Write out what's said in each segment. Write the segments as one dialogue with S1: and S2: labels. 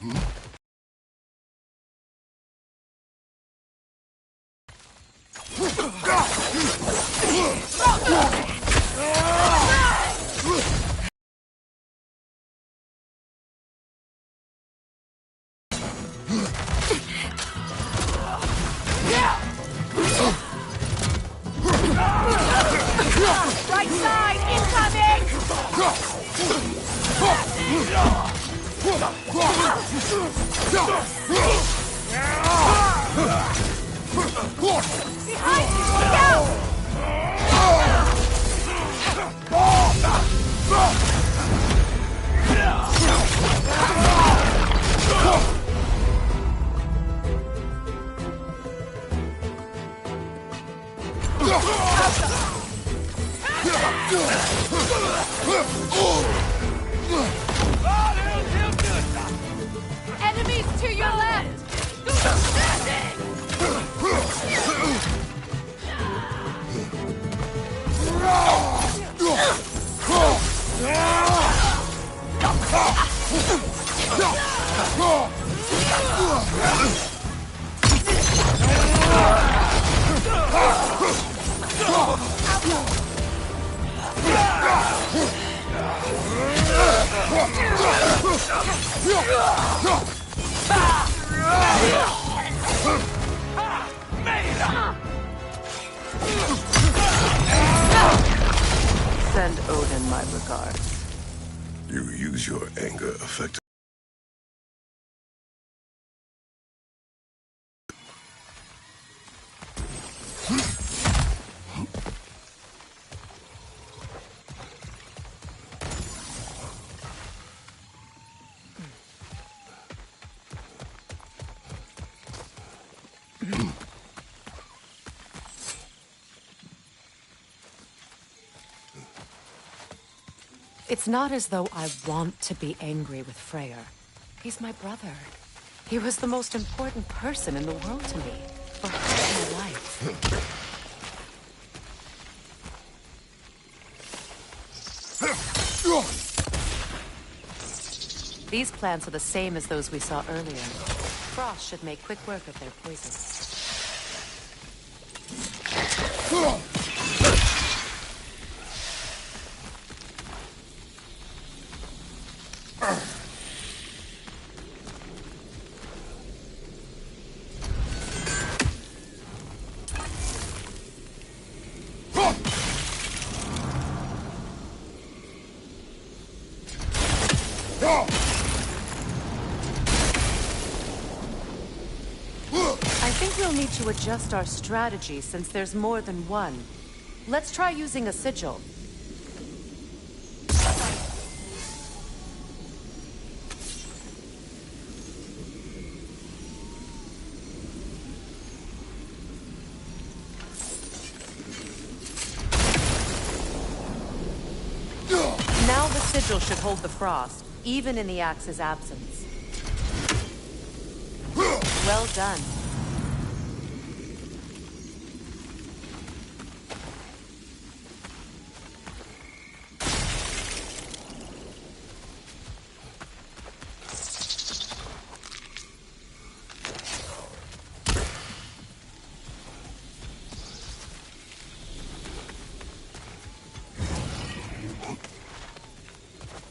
S1: Right side, incoming! Behind you, look out! Enemies to your left!
S2: Send Odin my regards.
S3: You use your anger effectively.
S2: It's not as though I want to be angry with Freyr. He's my brother. He was the most important person in the world to me. For half my life. These plants are the same as those we saw earlier. Frost should make quick work of their poison. I think we'll need to adjust our strategy since there's more than one. Let's try using a sigil. Now the sigil should hold the frost, even in the axe's absence. Well done.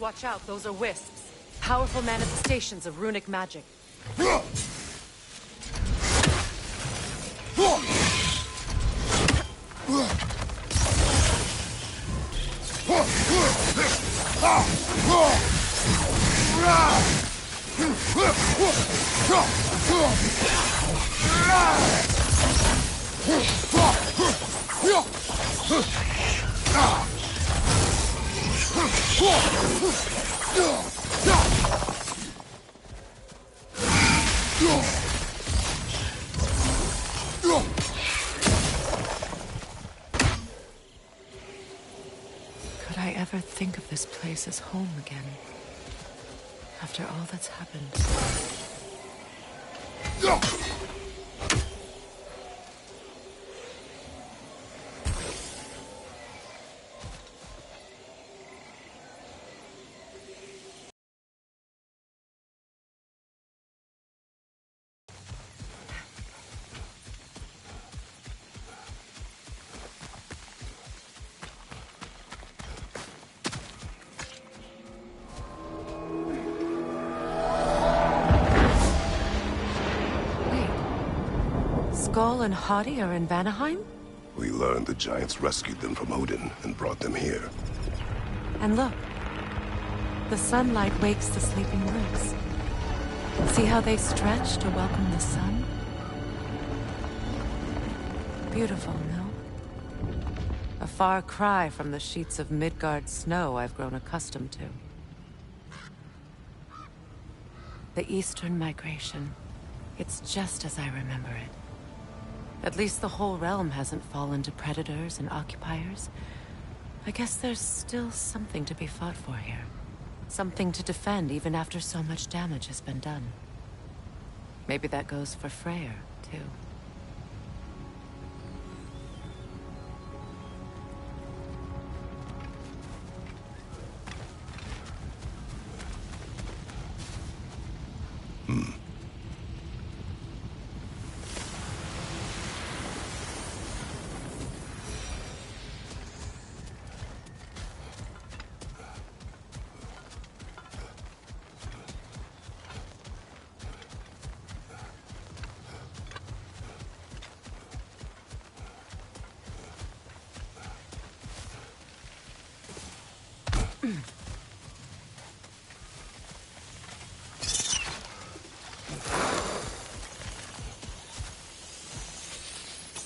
S2: Watch out, those are wisps. Powerful manifestations of runic magic. Could I ever think of this place as home again? After all that's happened. Skull and Hati are in Vanaheim?
S3: We learned the giants rescued them from Odin and brought them here.
S2: And look, the sunlight wakes the sleeping roots. See how they stretch to welcome the sun? Beautiful, no? A far cry from the sheets of Midgard snow I've grown accustomed to. The Eastern Migration. It's just as I remember it. At least the whole realm hasn't fallen to predators and occupiers. I guess there's still something to be fought for here. Something to defend even after so much damage has been done. Maybe that goes for Freyr, too.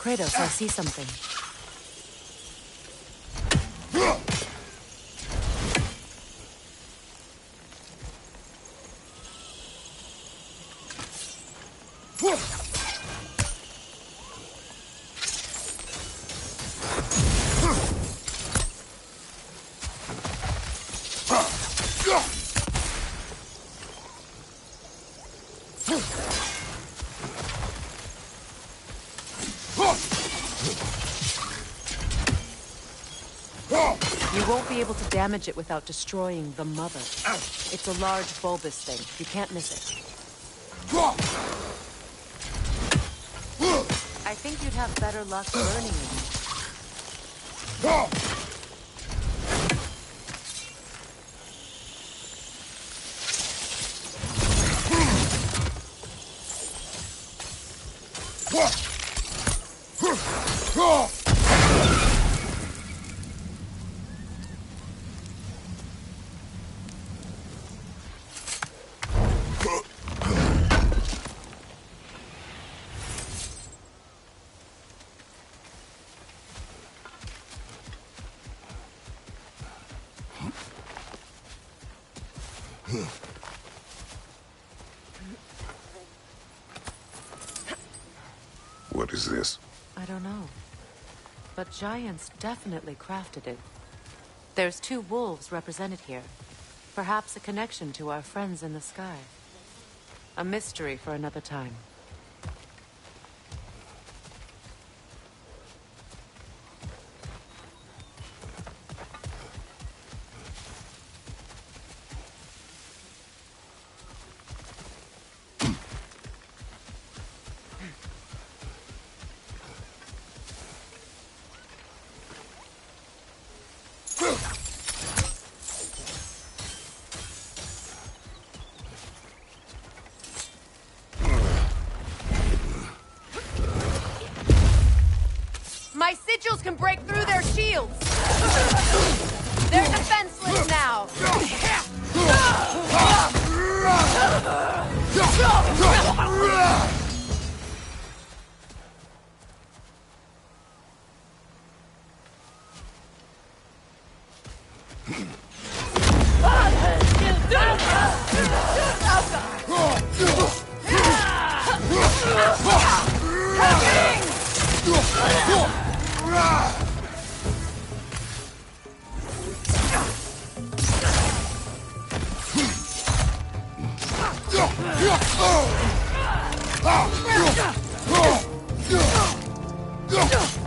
S2: Kratos, I see something. You won't be able to damage it without destroying the mother. It's a large bulbous thing. You can't miss it. I think you'd have better luck burning it.
S3: What is this?
S2: I don't know. But giants definitely crafted it. There's 2 wolves represented here. Perhaps a connection to our friends in the sky. A mystery for another time.
S1: My sigils can break through their shields! They're defenseless now!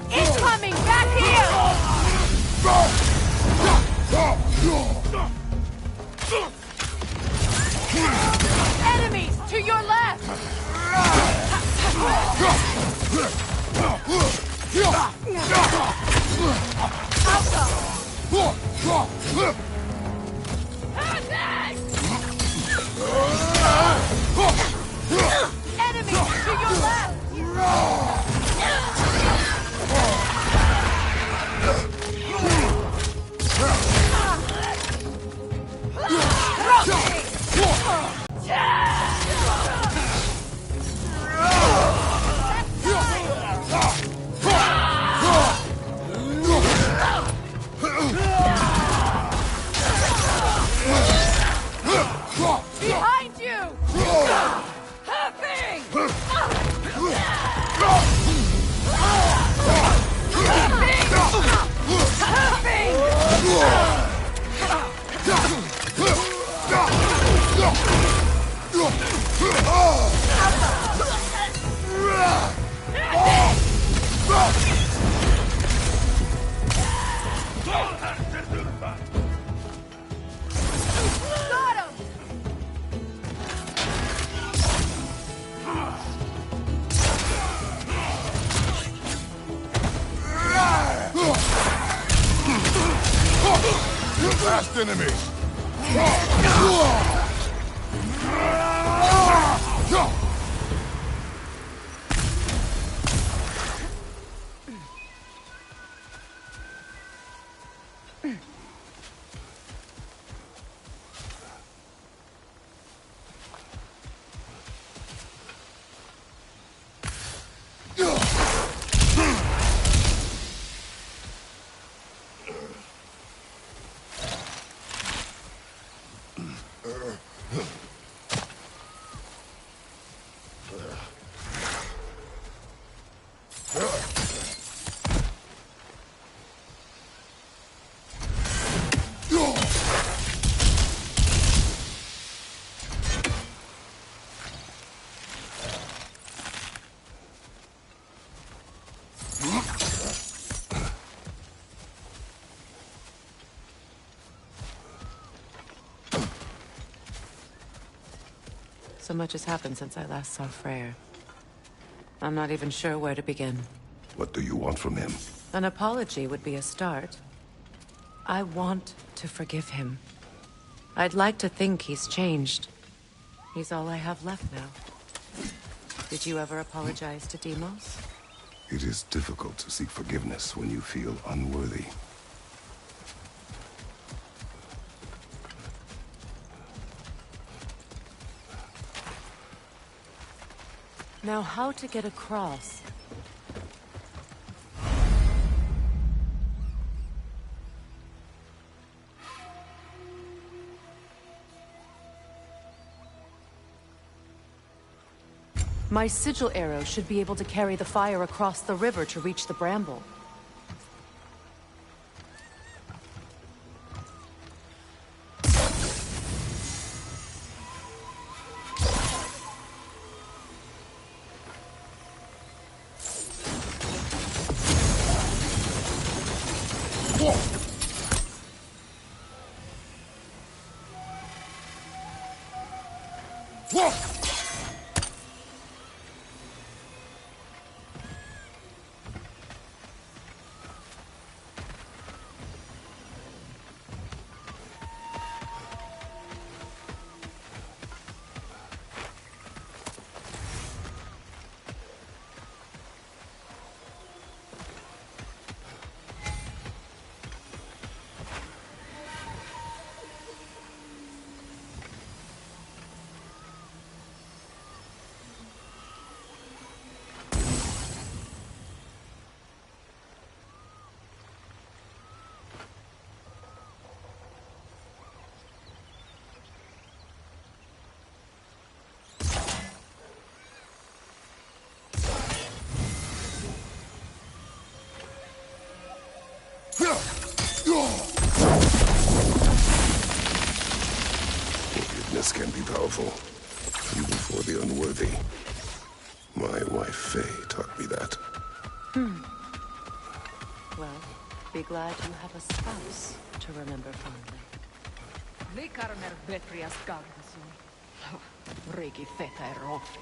S1: Incoming! Back here! Enemies to your left! Enemies to your left!
S3: Last enemy!
S2: So much has happened since I last saw Freyr. I'm not even sure where to begin.
S3: What do you want from him?
S2: An apology would be a start. I want to forgive him. I'd like to think he's changed. He's all I have left now. Did you ever apologize to Deimos?
S3: It is difficult to seek forgiveness when you feel unworthy.
S2: Now, how to get across? My sigil arrow should be able to carry the fire across the river to reach the bramble.
S3: Forgiveness can be powerful, even for the unworthy. My wife Faye taught me that.
S2: Well, be glad you have a spouse to remember fondly.
S4: Vikarner betri Asgardasun. Regi feta rofi.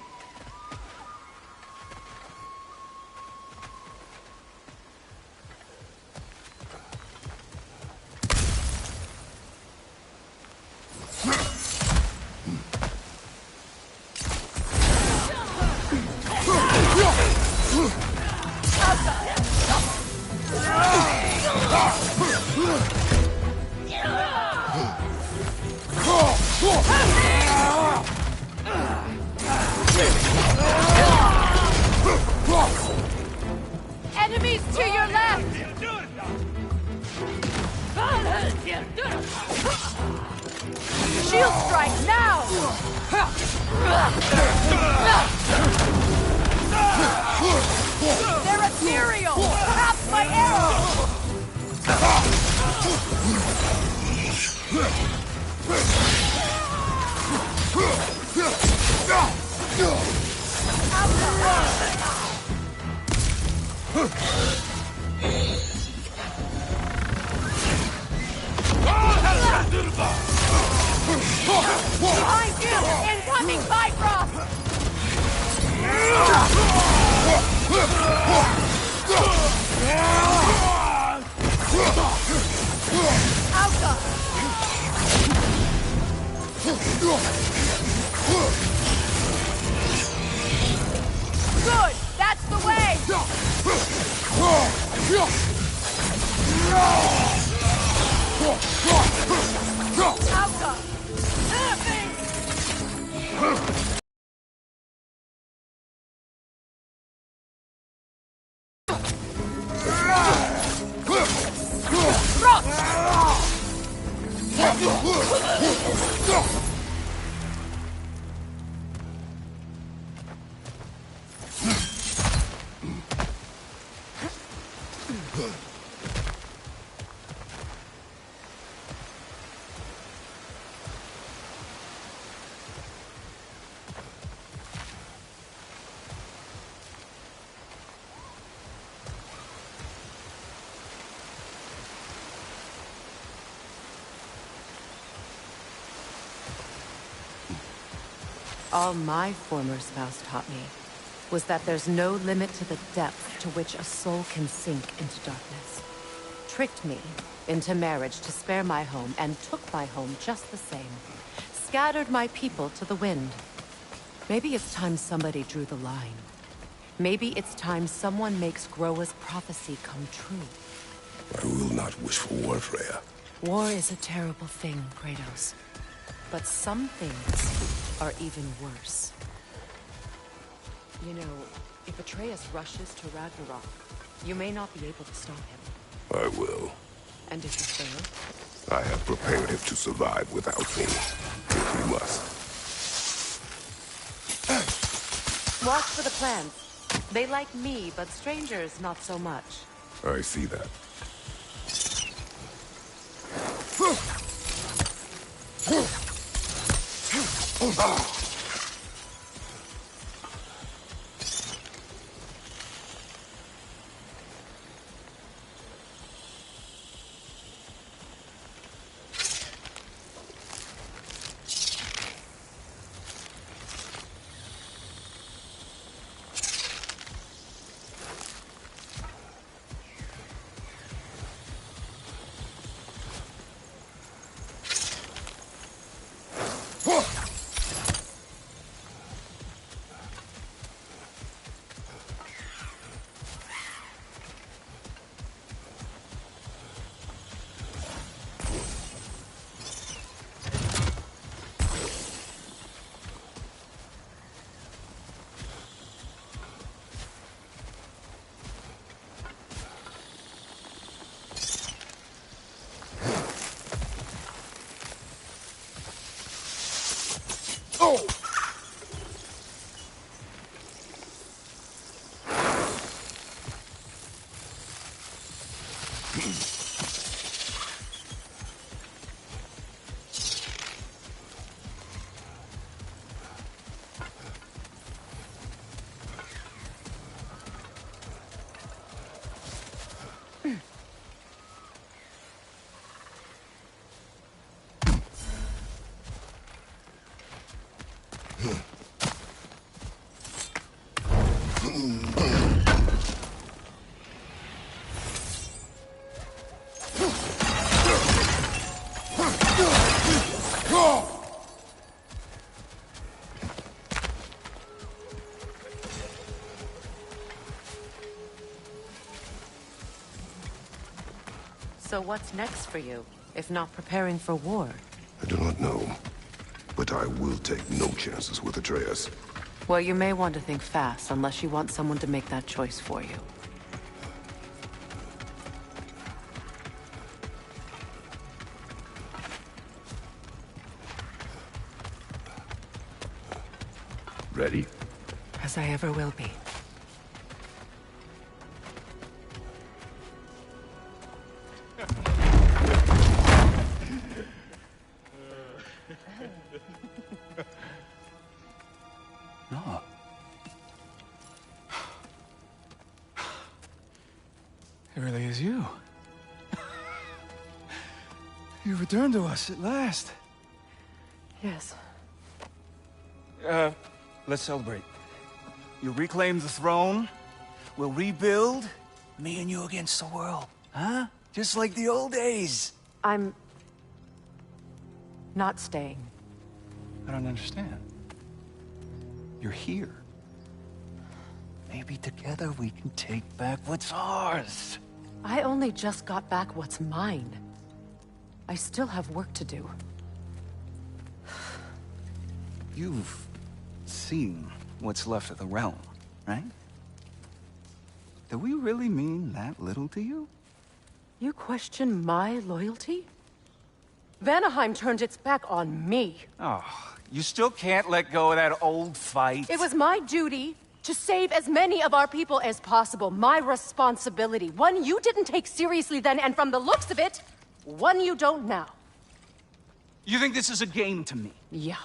S1: Enemies to your left! Shield strike now! They're ethereal! Stop my arrow! Raging Bifrost! Alka! Good! That's the way! Alka!
S2: All my former spouse taught me was that there's no limit to the depth to which a soul can sink into darkness. Tricked me into marriage to spare my home, and took my home just the same. Scattered my people to the wind. Maybe it's time somebody drew the line. Maybe it's time someone makes Groa's prophecy come true.
S3: I will not wish for war, Freya.
S2: War is a terrible thing, Kratos. But some things are even worse. You know, if Atreus rushes to Ragnarok, you may not be able to stop him.
S3: I will.
S2: And if you fail?
S3: I have prepared him to survive without me, if he must.
S2: Watch for the plants. They like me, but strangers not so much.
S3: I see that.
S2: So what's next for you, if not preparing for war?
S3: I do not know, but I will take no chances with Atreus.
S2: Well, you may want to think fast, unless you want someone to make that choice for you.
S3: Ready?
S2: As I ever will be.
S5: No. It really is you. You returned to us at last.
S2: Yes.
S5: Let's celebrate. You reclaim the throne, we'll rebuild, me and you against the world. Huh? Just like the old days.
S2: I'm... not staying.
S5: I don't understand. You're here. Maybe together we can take back what's ours.
S2: I only just got back what's mine. I still have work to do.
S5: You've seen what's left of the realm, right? Do we really mean that little to you?
S2: You question my loyalty? Vanaheim turned its back on me.
S5: Oh, you still can't let go of that old fight?
S2: It was my duty to save as many of our people as possible. My responsibility. One you didn't take seriously then, and from the looks of it, one you don't now.
S5: You think this is a game to me?
S2: Yeah.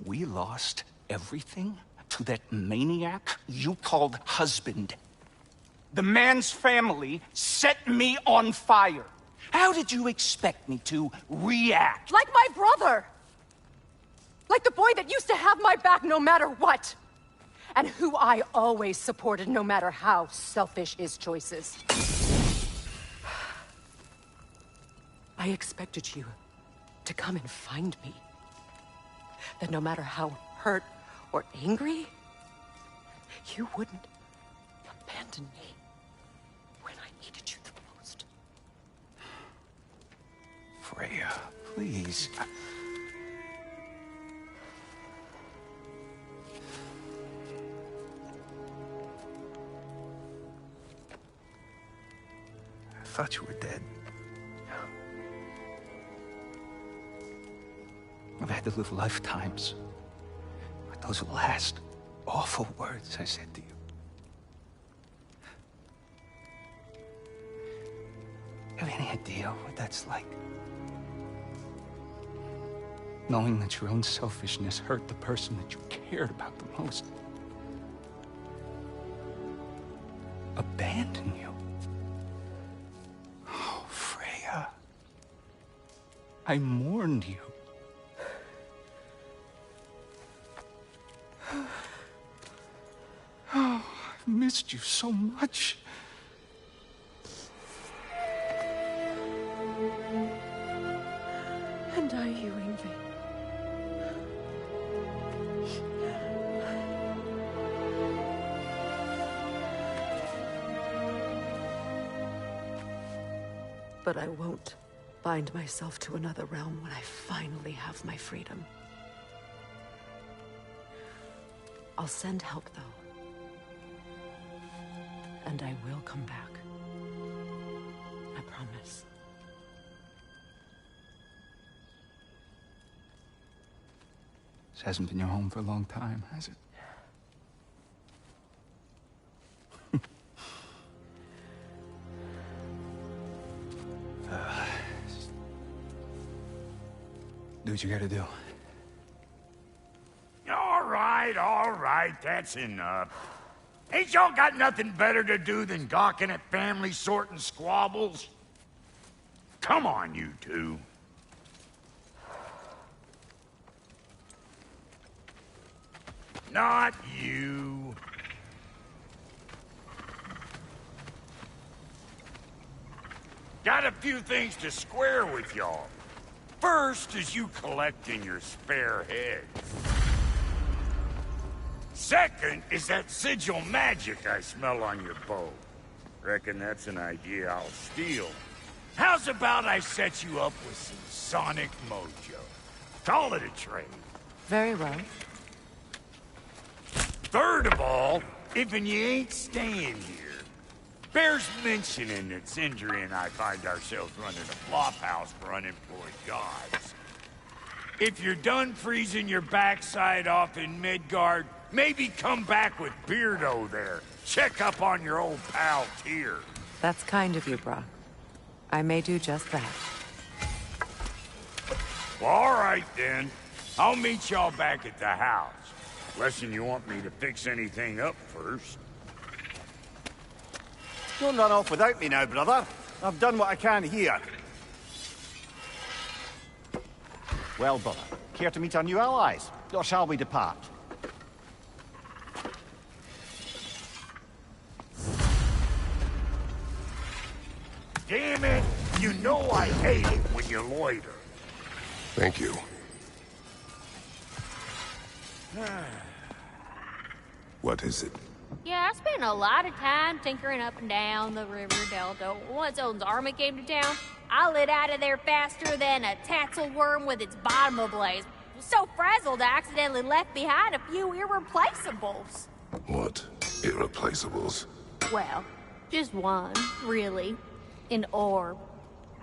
S5: We lost everything to that maniac you called husband. The man's family set me on fire. How did you expect me to react?
S2: Like my brother! Like the boy that used to have my back no matter what! And who I always supported no matter how selfish his choices. I expected you to come and find me. That no matter how hurt or angry, you wouldn't abandon me when I needed you the most.
S5: Freya, please. I thought you were dead. I've had to live lifetimes with those last awful words I said to you. Have any idea what that's like? Knowing that your own selfishness hurt the person that you cared about the most. Abandon you. Oh, Freya. I mourned you. Oh, I've missed you so much.
S2: And I you, Yngvi. But I won't bind myself to another realm when I finally have my freedom. I'll send help, though. And I will come back. I promise.
S5: This hasn't been your home for a long time, has it? Do what you gotta do.
S6: All right, that's enough. Ain't y'all got nothing better to do than gawking at family sorting squabbles? Come on, you two. Not you. Got a few things to square with y'all. First is you collecting your spare heads. Second is that sigil magic I smell on your bow. Reckon that's an idea I'll steal. How's about I set you up with some sonic mojo? Call it a trade.
S2: Very well.
S6: Third of all, if you ain't staying here, bears mentioning that Sindri and I find ourselves running a flophouse for unemployed gods. If you're done freezing your backside off in Midgard, maybe come back with Beardo there. Check up on your old pal Tyr.
S2: That's kind of you, Brock. I may do just that.
S6: Well, all right then. I'll meet y'all back at the house. Unless you want me to fix anything up first.
S7: Don't run off without me now, brother. I've done what I can here. Well, brother, care to meet our new allies? Or shall we depart?
S6: Damn it! You know I hate it when you loiter.
S3: Thank you. What is it?
S8: Yeah, I spent a lot of time tinkering up and down the river delta. Once Odin's army came to town, I lit out of there faster than a tassel worm with its bottom ablaze. So frazzled, I accidentally left behind a few irreplaceables.
S3: What? Irreplaceables?
S8: Well, just one, really. An orb.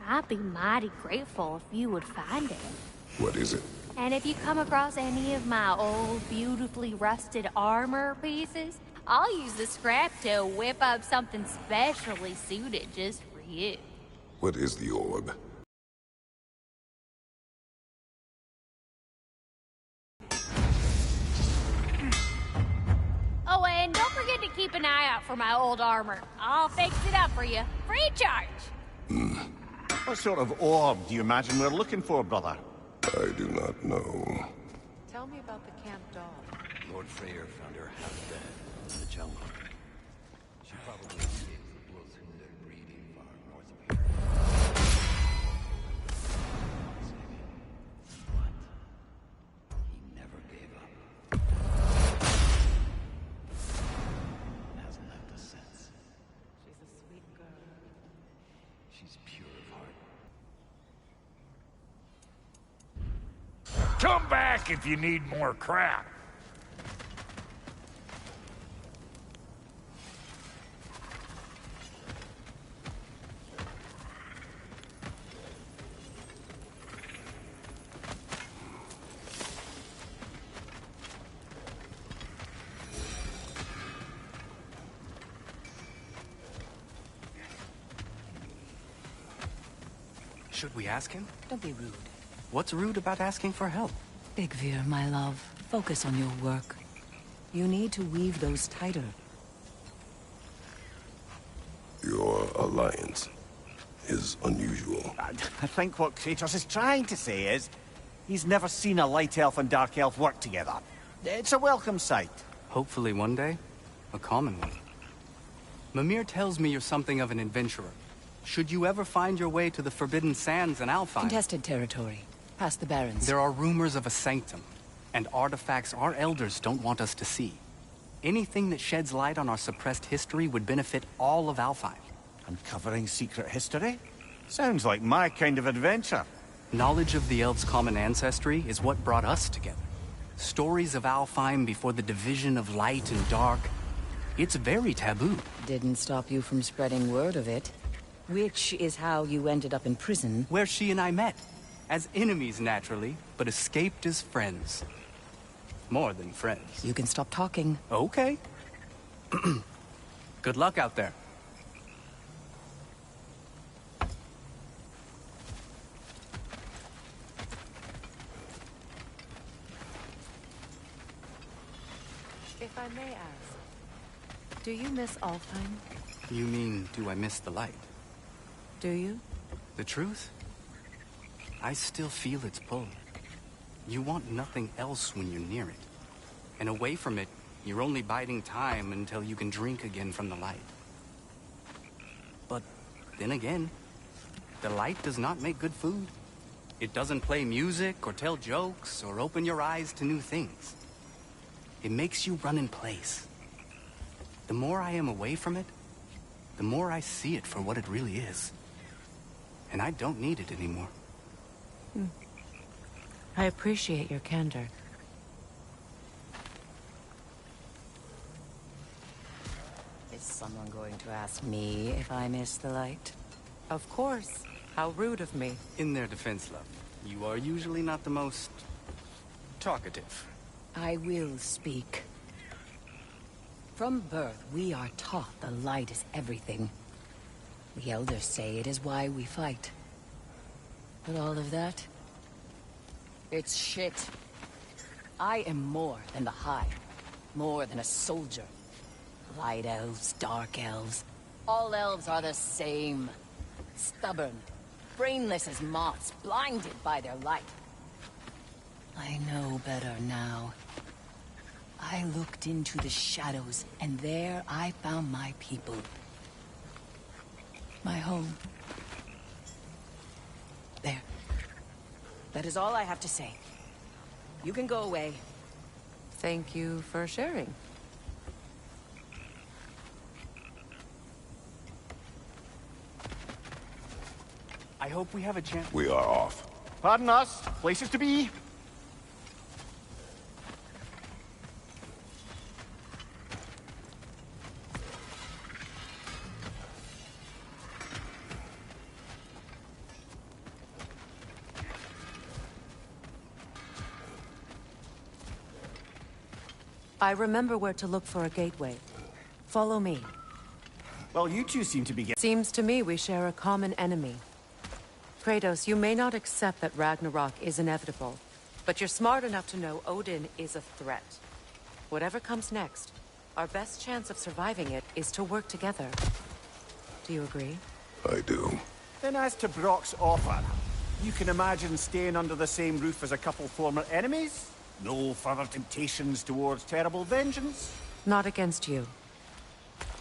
S8: I'd be mighty grateful if you would find it.
S3: What is it?
S8: And if you come across any of my old, beautifully rusted armor pieces, I'll use the scrap to whip up something specially suited just for you.
S3: What is the orb?
S8: Oh, and don't forget to keep an eye out for my old armor. I'll fix it up for you, free of charge.
S7: What sort of orb do you imagine we're looking for, brother?
S3: I do not know.
S2: Tell me about the camp dog.
S9: Lord Freyr found her half dead in the jungle. She probably escaped the Blothunde breeding farm north of here. But he never gave up. Hasn't left us since.
S2: She's a sweet girl.
S9: She's pure of heart.
S6: Come back if you need more crap.
S5: Should we ask him?
S10: Don't be rude.
S5: What's rude about asking for help?
S10: Big Veer, my love, focus on your work. You need to weave those tighter.
S3: Your alliance is unusual.
S7: I think what Kratos is trying to say is, he's never seen a light elf and dark elf work together. It's a welcome sight.
S5: Hopefully one day, a common one. Mimir tells me you're something of an adventurer. Should you ever find your way to the Forbidden Sands in Alfheim...
S10: Contested territory. Past the Barrens.
S5: There are rumors of a sanctum, and artifacts our elders don't want us to see. Anything that sheds light on our suppressed history would benefit all of Alfheim.
S7: Uncovering secret history? Sounds like my kind of adventure.
S5: Knowledge of the elves' common ancestry is what brought us together. Stories of Alfheim before the division of light and dark. It's very taboo.
S10: Didn't stop you from spreading word of it. Which is how you ended up in prison.
S5: Where she and I met. As enemies, naturally, but escaped as friends. More than friends.
S10: You can stop talking.
S5: Okay. Good luck out there.
S2: If I may ask, do you miss Alfheim?
S5: You mean, do I miss the light?
S2: Do you?
S5: The truth? I still feel its pull. You want nothing else when you're near it. And away from it, you're only biding time until you can drink again from the light. But then again, the light does not make good food. It doesn't play music or tell jokes or open your eyes to new things. It makes you run in place. The more I am away from it, the more I see it for what it really is. And I don't need it anymore.
S2: I appreciate your candor.
S10: Is someone going to ask me if I miss the light?
S2: Of course. How rude of me.
S5: In their defense, love, you are usually not the most... talkative.
S10: I will speak. From birth, we are taught the light is everything. The elders say it is why we fight. But all of that... it's shit. I am more than the Hive. More than a soldier. Light elves, dark elves. All elves are the same. Stubborn. Brainless as moths, blinded by their light. I know better now. I looked into the shadows, and there I found my people. My home. There. That is all I have to say. You can go away.
S2: Thank you for sharing.
S5: I hope we have a chance.
S3: We are off.
S7: Pardon us. Places to be.
S2: I remember where to look for a gateway. Follow me.
S7: Well, you two seem to be getting...
S2: Seems to me we share a common enemy. Kratos, you may not accept that Ragnarok is inevitable, but you're smart enough to know Odin is a threat. Whatever comes next, our best chance of surviving it is to work together. Do you agree?
S3: I do.
S7: Then as to Brock's offer, you can imagine staying under the same roof as a couple former enemies? No further temptations towards terrible vengeance?
S2: Not against you.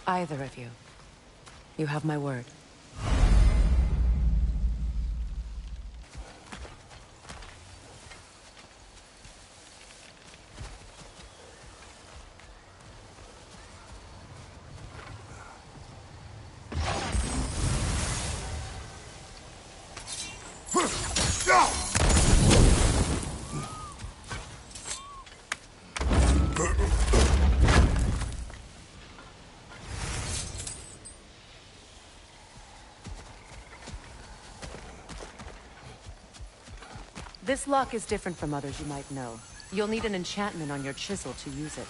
S2: Either of you. You have my word. This lock is different from others you might know. You'll need an enchantment on your chisel to use it.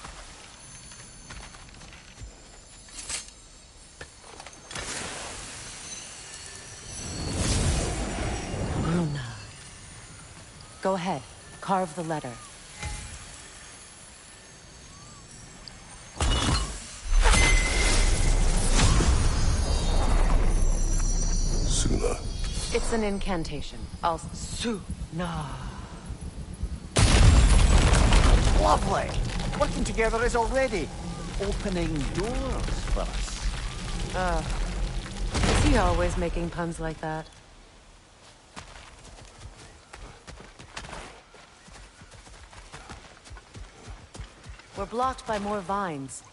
S2: Runa. Go ahead. Carve the letter.
S3: Suna.
S2: It's an incantation. Suna.
S7: Lovely! Working together is already opening doors for us.
S2: Is he always making puns like that? We're blocked by more vines.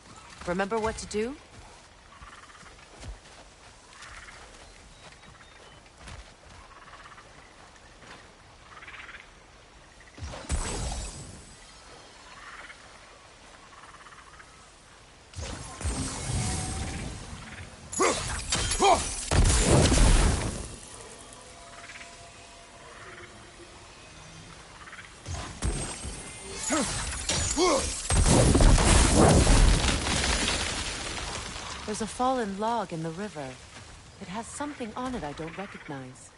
S2: Remember what to do? There's a fallen log in the river. It has something on it I don't recognize.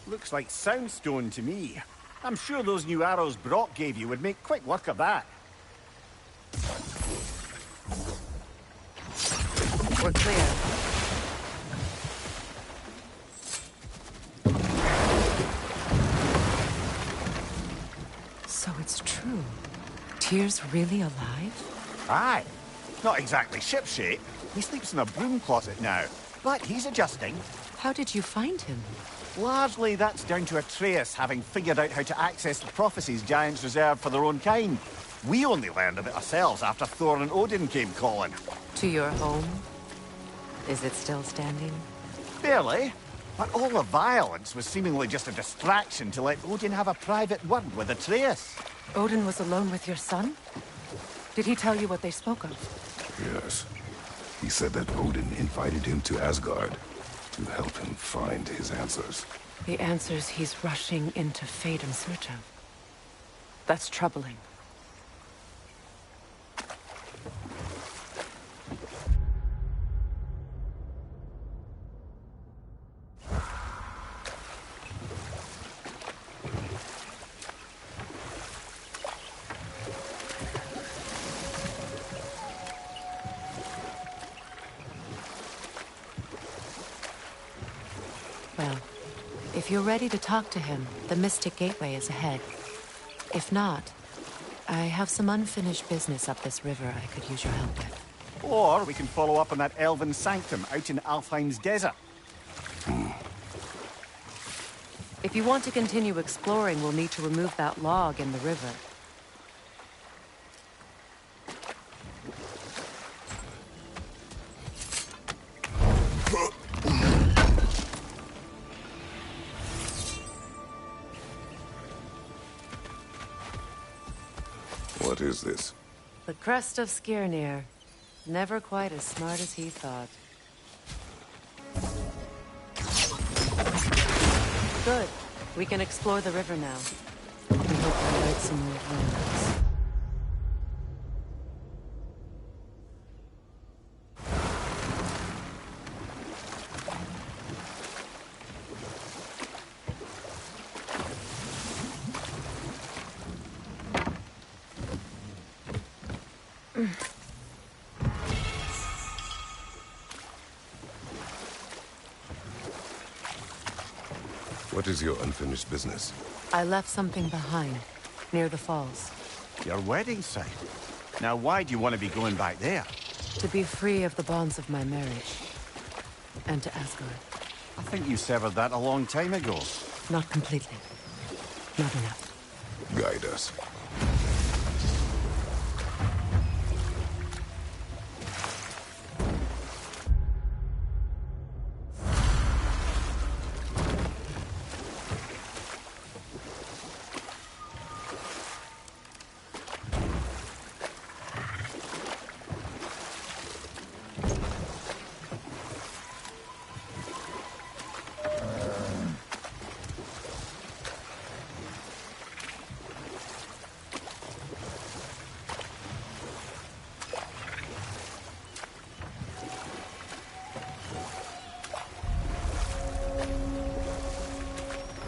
S7: Looks like soundstone to me. I'm sure those new arrows Brock gave you would make quick work of that.
S2: We're clear. So it's true. Tyr's really alive?
S7: Aye. Not exactly shipshape. He sleeps in a broom closet now. But he's adjusting.
S2: How did you find him?
S7: Largely that's down to Atreus having figured out how to access the prophecies giants reserve for their own kind. We only learned of it ourselves after Thor and Odin came calling.
S2: To your home? Is it still standing?
S7: Barely. But all the violence was seemingly just a distraction to let Odin have a private word with Atreus.
S2: Odin was alone with your son? Did he tell you what they spoke of?
S3: Yes. He said that Odin invited him to Asgard to help him find his answers.
S2: The answers he's rushing into fate in search of. That's troubling. If you're ready to talk to him, the Mystic Gateway is ahead. If not, I have some unfinished business up this river I could use your help with.
S7: Or we can follow up on that elven sanctum out in Alfheim's desert.
S2: If you want to continue exploring, we'll need to remove that log in the river.
S3: What is this?
S2: The crest of Skirnir. Never quite as smart as he thought. Good. We can explore the river now. We hope to find some more ruins.
S3: What is your unfinished business?
S2: I left something behind, near the falls.
S7: Your wedding site. Now, why do you want to be going back there?
S2: To be free of the bonds of my marriage. And to Asgard.
S7: I think you severed that a long time ago.
S2: Not completely. Not enough.
S3: Guide us.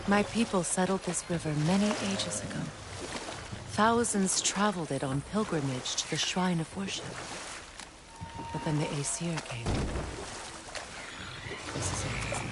S2: My people settled this river many ages ago. Thousands traveled it on pilgrimage to the shrine of worship. But then the Aesir came. This is it now.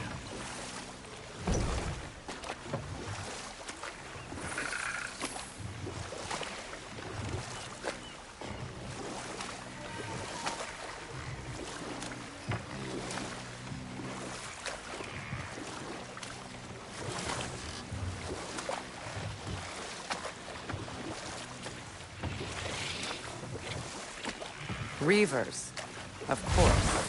S2: Reavers, of course.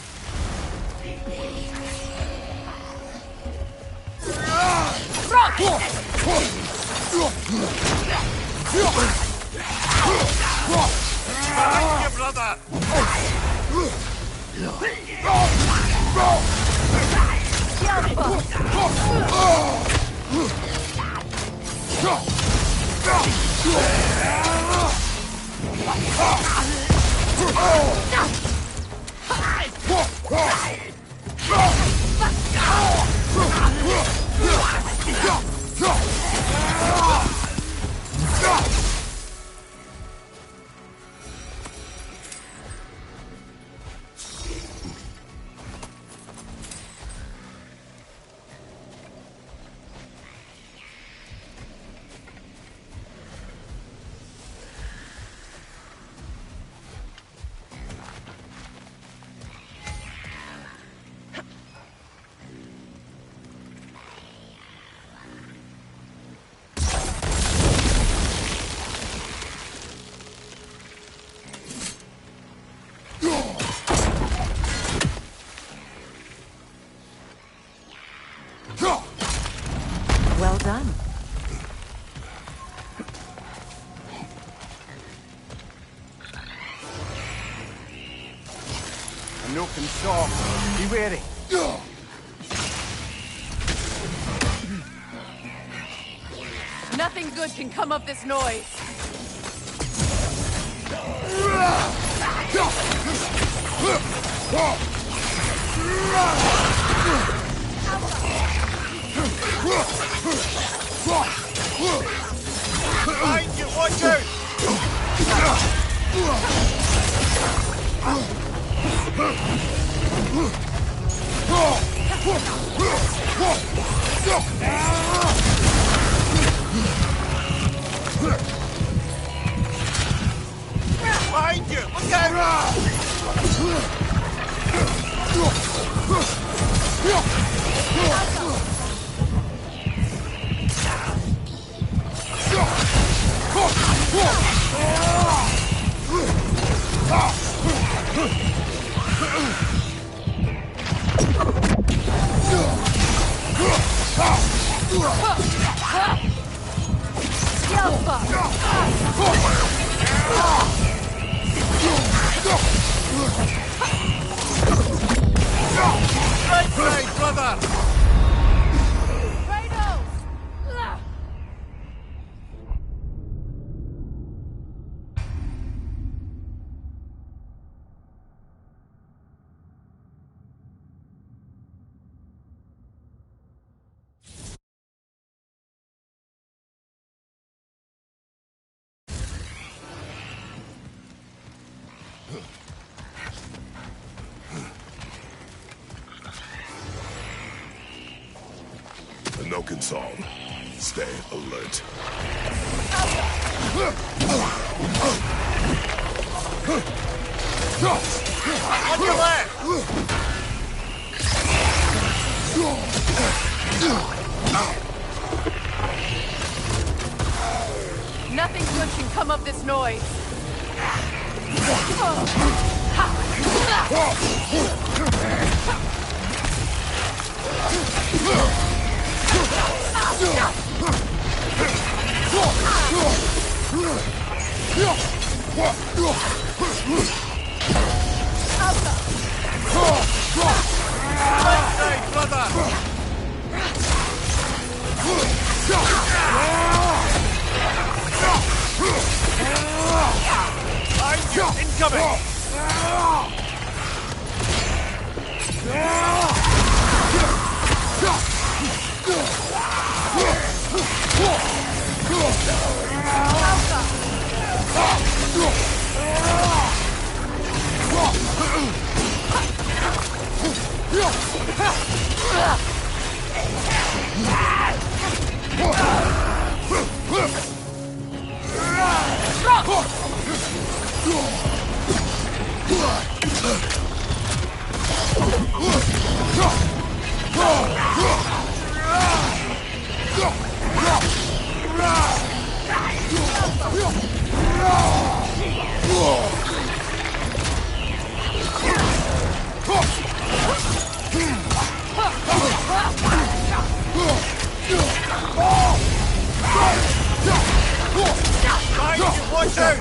S2: Well done.
S7: An open saw. Be wary.
S1: Nothing good can come of this noise.
S7: Behind you, watch out! Right side, brother!
S3: No console. Stay alert.
S7: On your left!
S1: Nothing good can come of this noise.
S7: Right side, brother! Incoming! Watch out!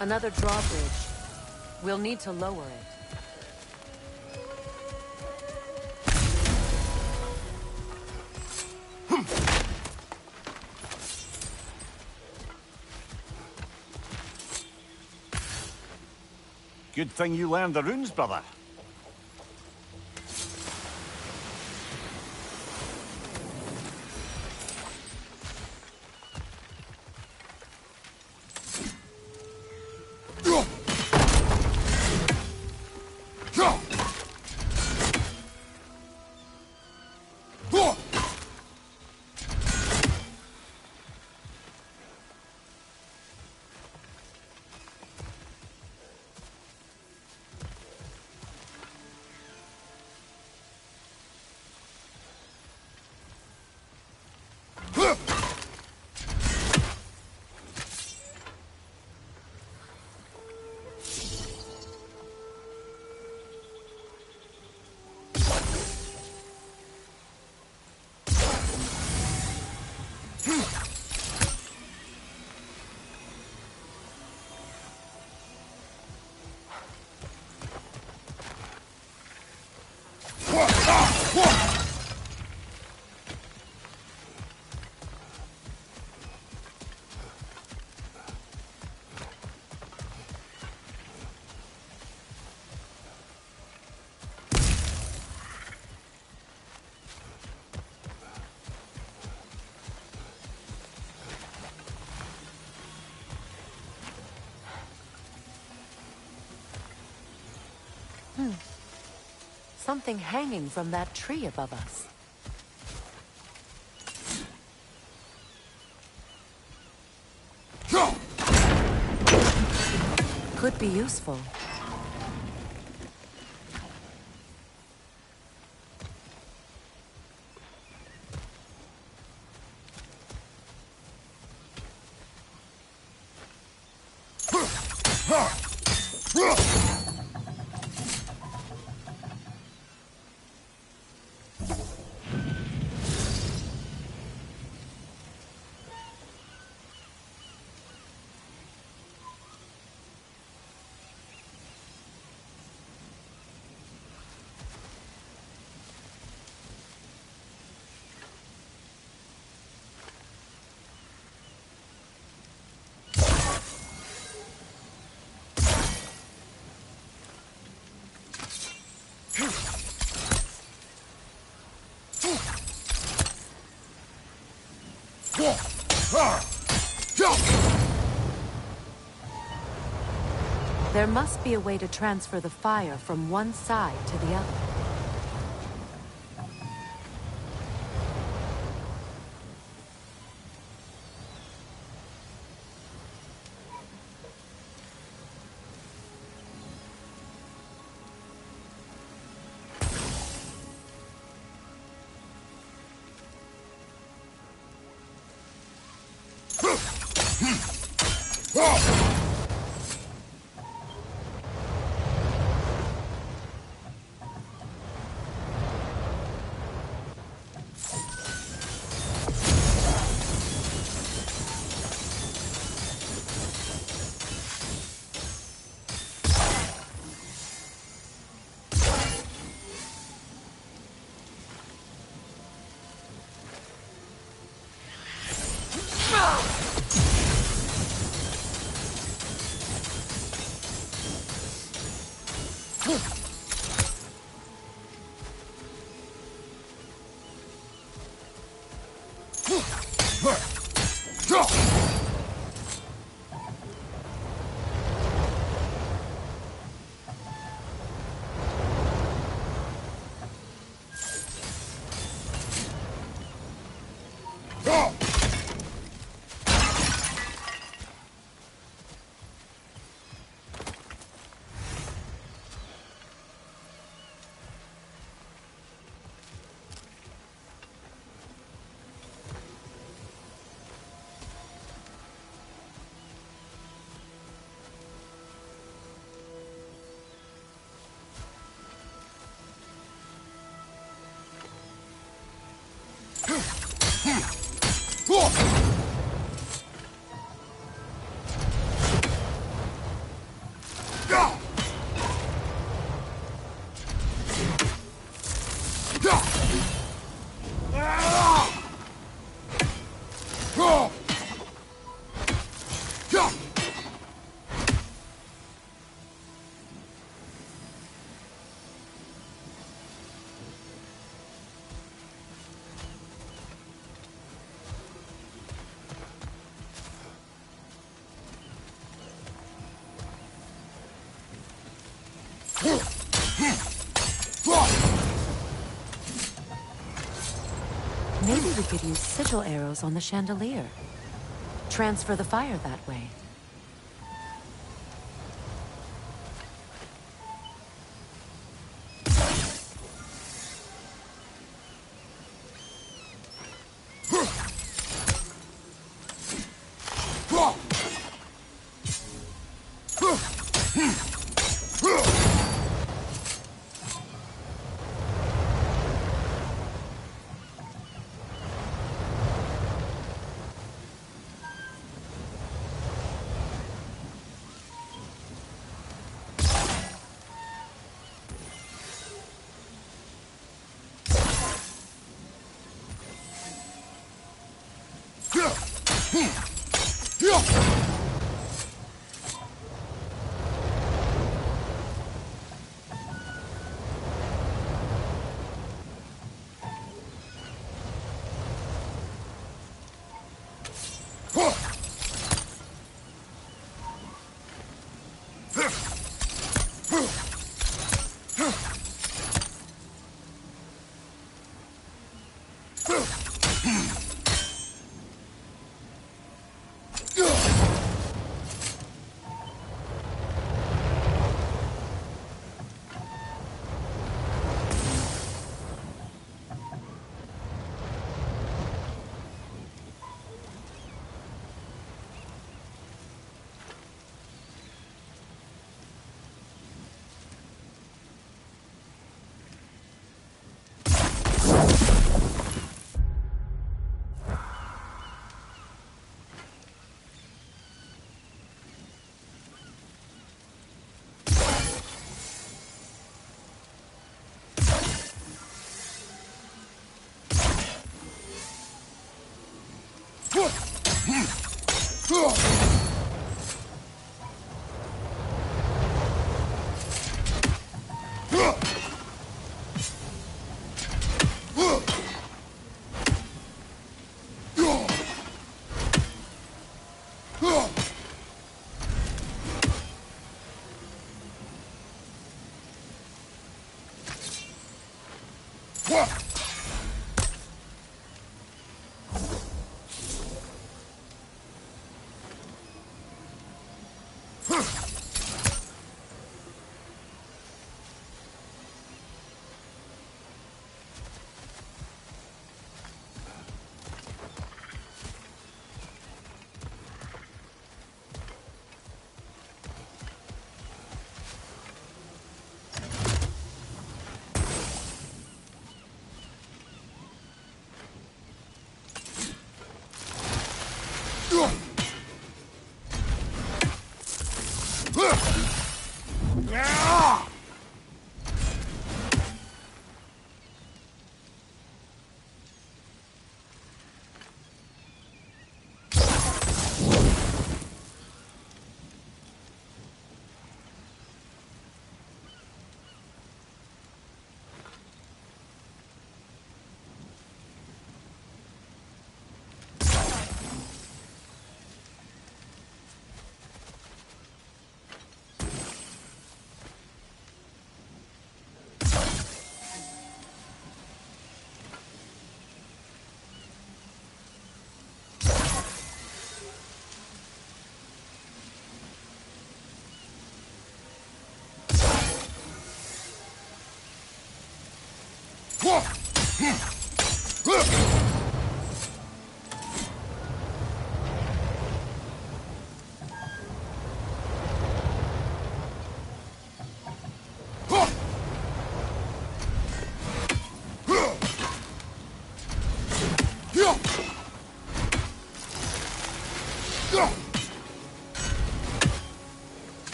S2: Another drawbridge. We'll need to lower it.
S7: Good thing you learned the runes, brother.
S2: something hanging from that tree above us. Could be useful. There must be a way to transfer the fire from one side to the other. Maybe we could use sigil arrows on the chandelier. Transfer the fire that way.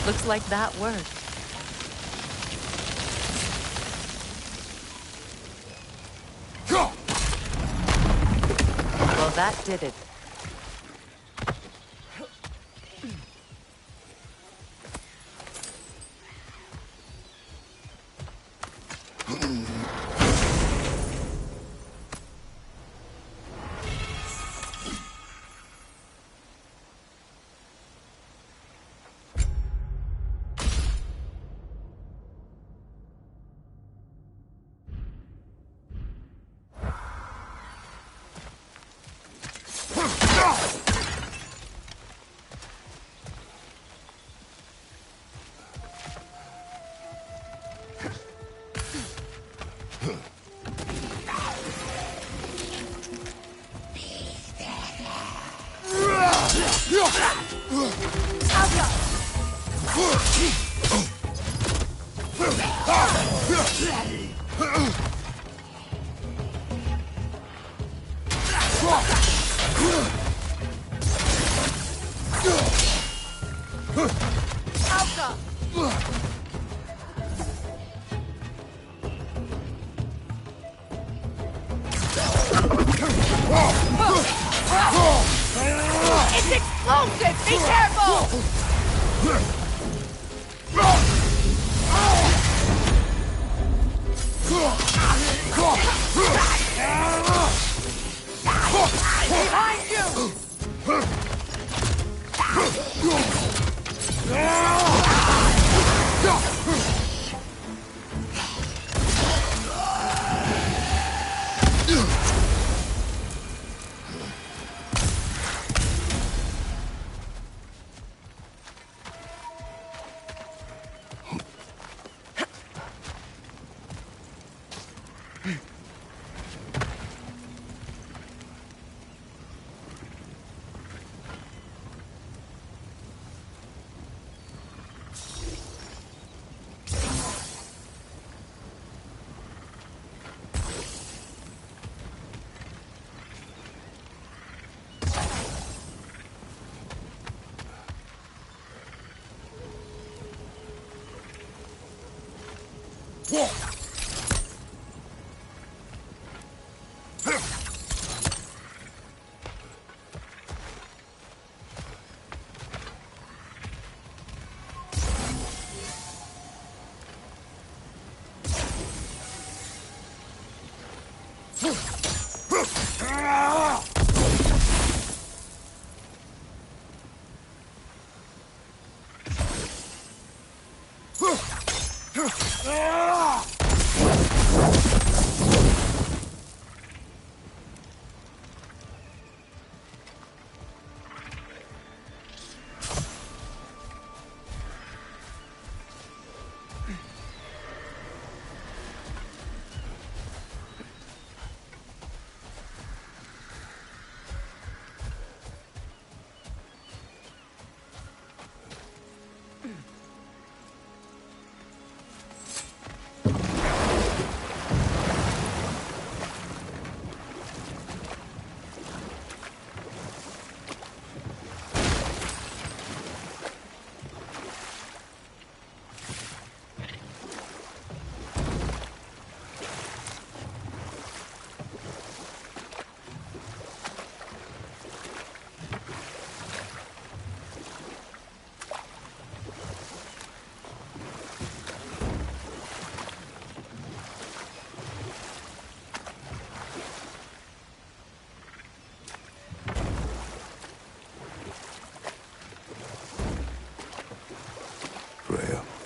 S2: Looks like that worked. Well, that did it.
S1: Alka! It's explosive! Be careful! Behind you!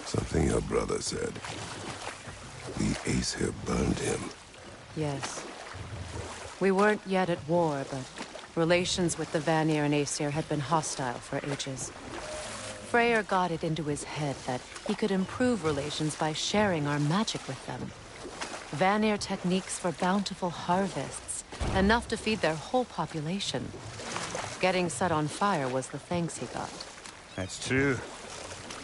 S3: Something your brother said. The Aesir burned him.
S2: Yes. We weren't yet at war, but relations with the Vanir and Aesir had been hostile for ages. Freyr got it into his head that he could improve relations by sharing our magic with them. Vanir techniques for bountiful harvests, enough to feed their whole population. Getting set on fire was the thanks he got.
S7: That's true.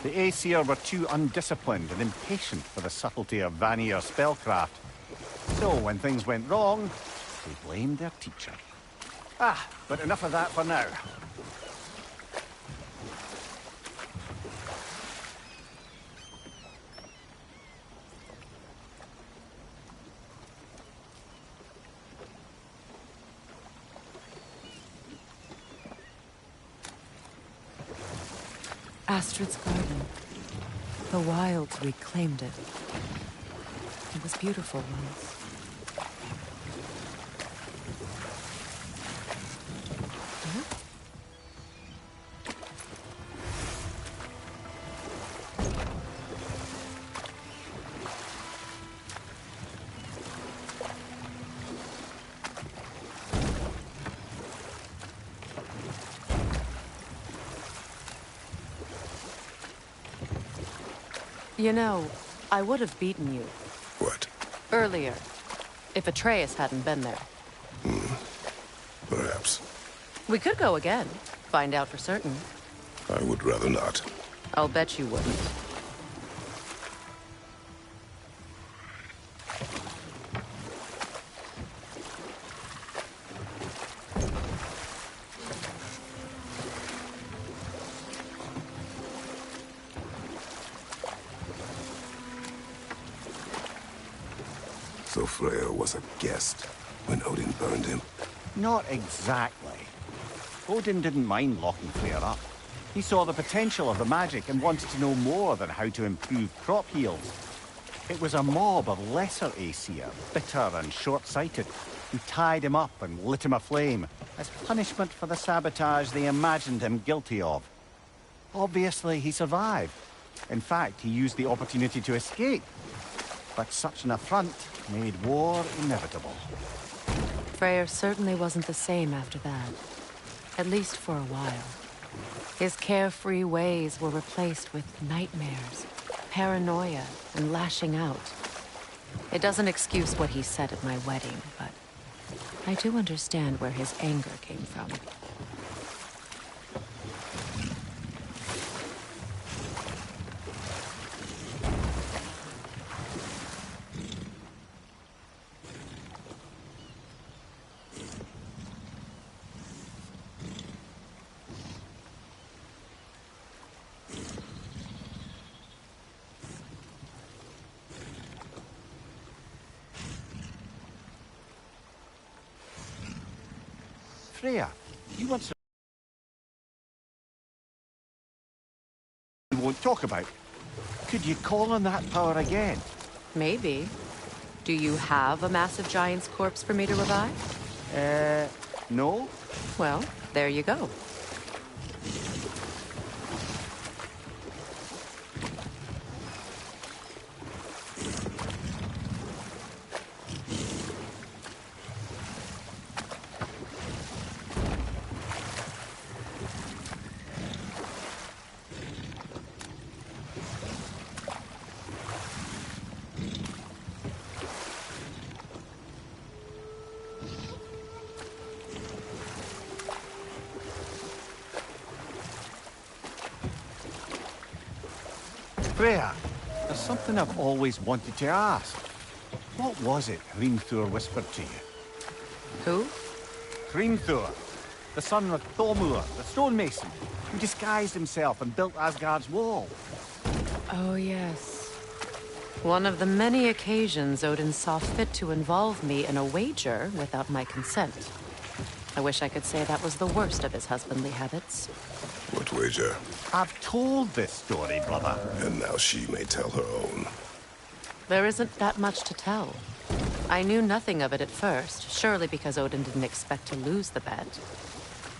S7: The Aesir were too undisciplined and impatient for the subtlety of Vanir spellcraft. So when things went wrong, they blamed their teacher. But enough of that for now.
S2: Astrid's garden. The wilds reclaimed it. It was beautiful once. You know, I would have beaten you.
S3: What?
S2: Earlier. If Atreus hadn't been there.
S3: Perhaps.
S2: We could go again. Find out for certain.
S3: I would rather not.
S2: I'll bet you wouldn't.
S3: So Freya was a guest when Odin burned him?
S7: Not exactly. Odin didn't mind locking Freya up. He saw the potential of the magic and wanted to know more than how to improve crop yields. It was a mob of lesser Aesir, bitter and short-sighted, who tied him up and lit him aflame as punishment for the sabotage they imagined him guilty of. Obviously, he survived. In fact, he used the opportunity to escape. But such an affront made war inevitable.
S2: Freyr certainly wasn't the same after that. At least for a while. His carefree ways were replaced with nightmares, paranoia, and lashing out. It doesn't excuse what he said at my wedding, but I do understand where his anger came from.
S7: Freya, you want some... You won't talk about. Could you call on that power again?
S2: Maybe. Do you have a massive giant's corpse for me to revive?
S7: No?
S2: Well, there you go.
S7: Freya, there's something I've always wanted to ask. What was it Hrimthur whispered to you?
S2: Who?
S7: Hrimthur, the son of Thormur, the stonemason, who disguised himself and built Asgard's wall.
S2: Oh, yes. One of the many occasions Odin saw fit to involve me in a wager without my consent. I wish I could say that was the worst of his husbandly habits.
S3: What wager?
S7: I've told this story, brother.
S3: And now she may tell her own.
S2: There isn't that much to tell. I knew nothing of it at first, surely because Odin didn't expect to lose the bet.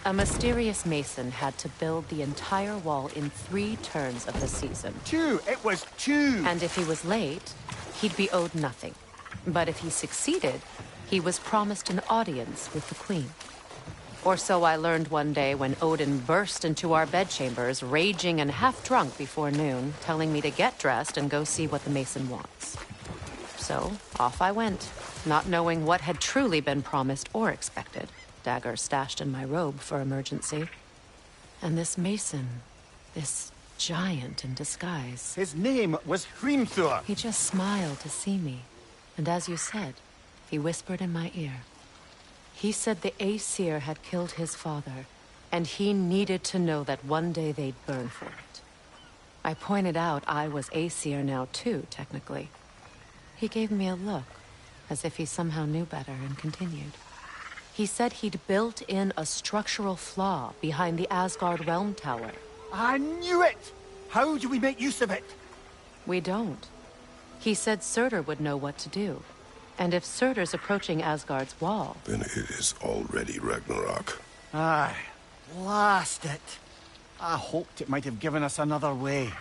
S2: A mysterious mason had to build the entire wall in 3 turns of the season.
S7: 2! It was 2!
S2: And if he was late, he'd be owed nothing. But if he succeeded, he was promised an audience with the queen. Or so I learned one day when Odin burst into our bedchambers, raging and half-drunk before noon, telling me to get dressed and go see what the mason wants. So, off I went, not knowing what had truly been promised or expected, dagger stashed in my robe for emergency. And this mason, this giant in disguise...
S7: His name was Hrimthur!
S2: He just smiled to see me, and as you said, he whispered in my ear. He said the Aesir had killed his father, and he needed to know that one day they'd burn for it. I pointed out I was Aesir now too, technically. He gave me a look, as if he somehow knew better, and continued. He said he'd built in a structural flaw behind the Asgard realm tower.
S7: I knew it! How do we make use of it?
S2: We don't. He said Surtur would know what to do. And if Surtur's approaching Asgard's wall...
S3: Then it is already Ragnarok.
S7: Aye. Blast it. I hoped it might have given us another way.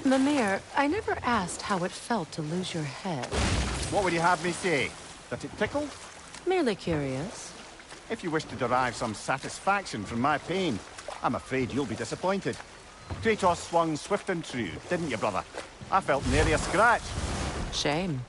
S2: Mimir, I never asked how it felt to lose your head.
S7: What would you have me say? That it tickled?
S2: Merely curious.
S7: If you wish to derive some satisfaction from my pain, I'm afraid you'll be disappointed. Kratos swung swift and true, didn't you, brother? I felt nary a scratch.
S2: Shame.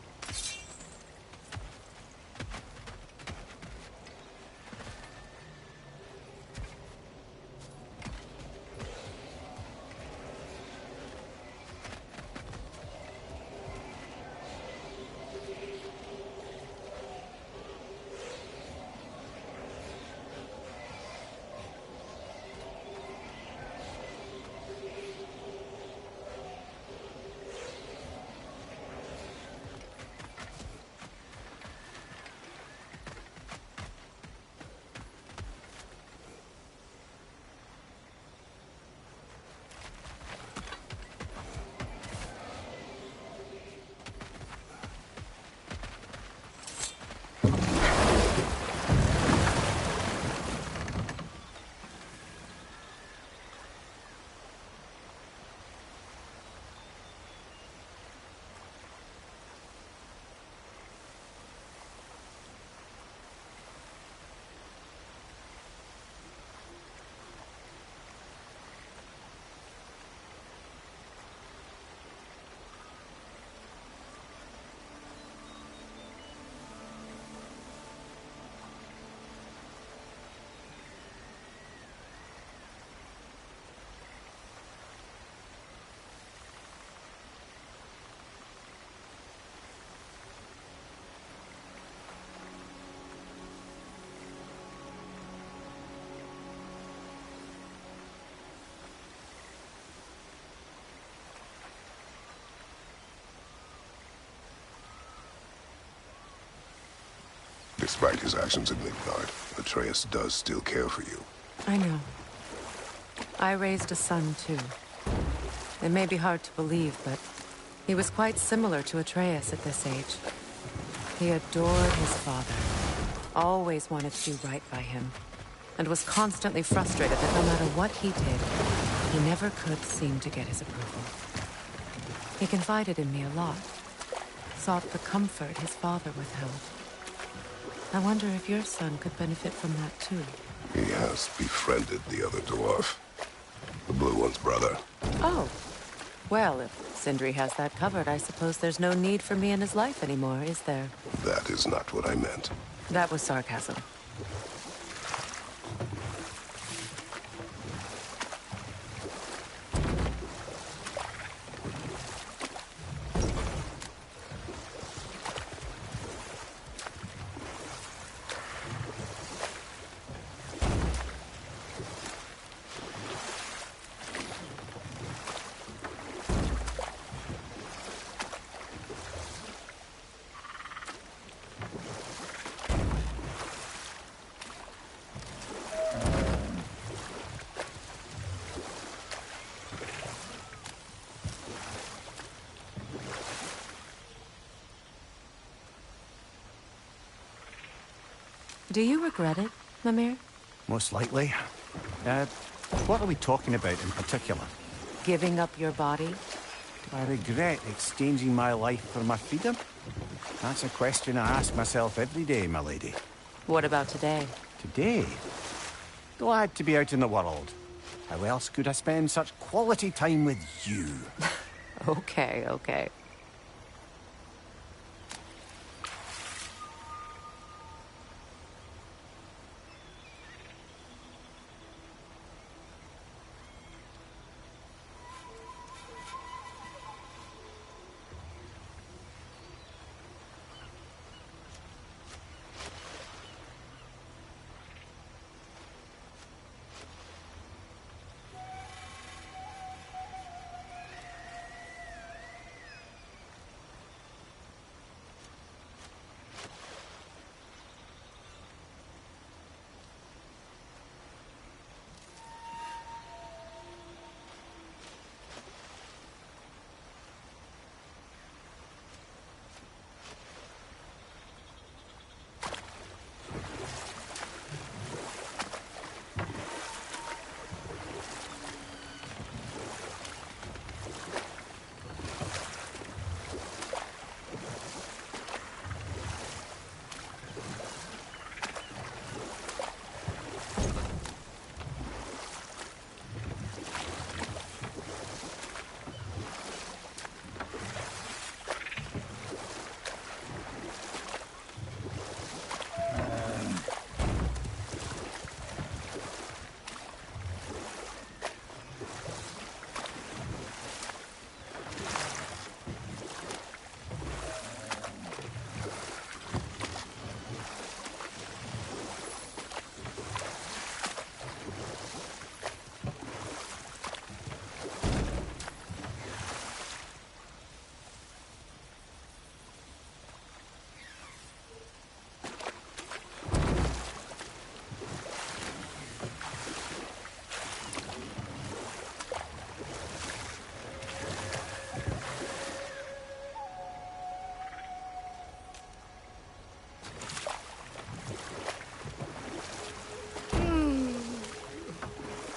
S3: Despite his actions in Midgard, Atreus does still care for you.
S2: I know. I raised a son, too. It may be hard to believe, but he was quite similar to Atreus at this age. He adored his father, always wanted to do right by him, and was constantly frustrated that no matter what he did, he never could seem to get his approval. He confided in me a lot, sought the comfort his father withheld. I wonder if your son could benefit from that too.
S3: He has befriended the other dwarf. The blue one's brother.
S2: Oh. Well, if Sindri has that covered, I suppose there's no need for me in his life anymore, is there?
S3: That is not what I meant.
S2: That was sarcasm. Do you regret it, Mimir?
S7: Most likely. What are we talking about in particular?
S2: Giving up your body?
S7: Do I regret exchanging my life for my freedom? That's a question I ask myself every day, my lady.
S2: What about today?
S7: Today? Glad to be out in the world. How else could I spend such quality time with you?
S2: Okay, okay.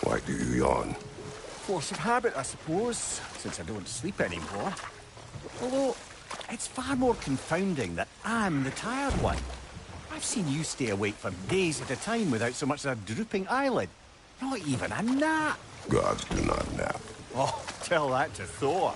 S3: Why do you yawn?
S7: Force of habit, I suppose, since I don't sleep anymore. Although, it's far more confounding that I'm the tired one. I've seen you stay awake for days at a time without so much as a drooping eyelid. Not even a nap.
S3: Gods do not nap.
S7: Oh, tell that to Thor.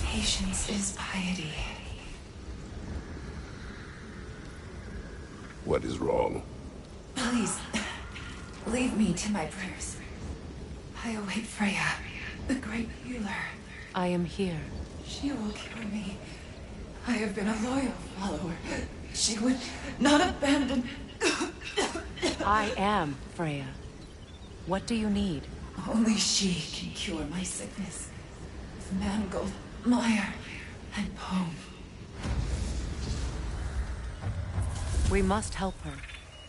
S11: Patience is piety.
S3: What is wrong?
S11: Please, leave me to my prayers. I await Freya, the great healer.
S2: I am here.
S11: She will cure me. I have been a loyal follower. She would not abandon...
S2: I am Freya. What do you need?
S11: Only she can cure my sickness. With mangold, mire, and poem.
S2: We must help her.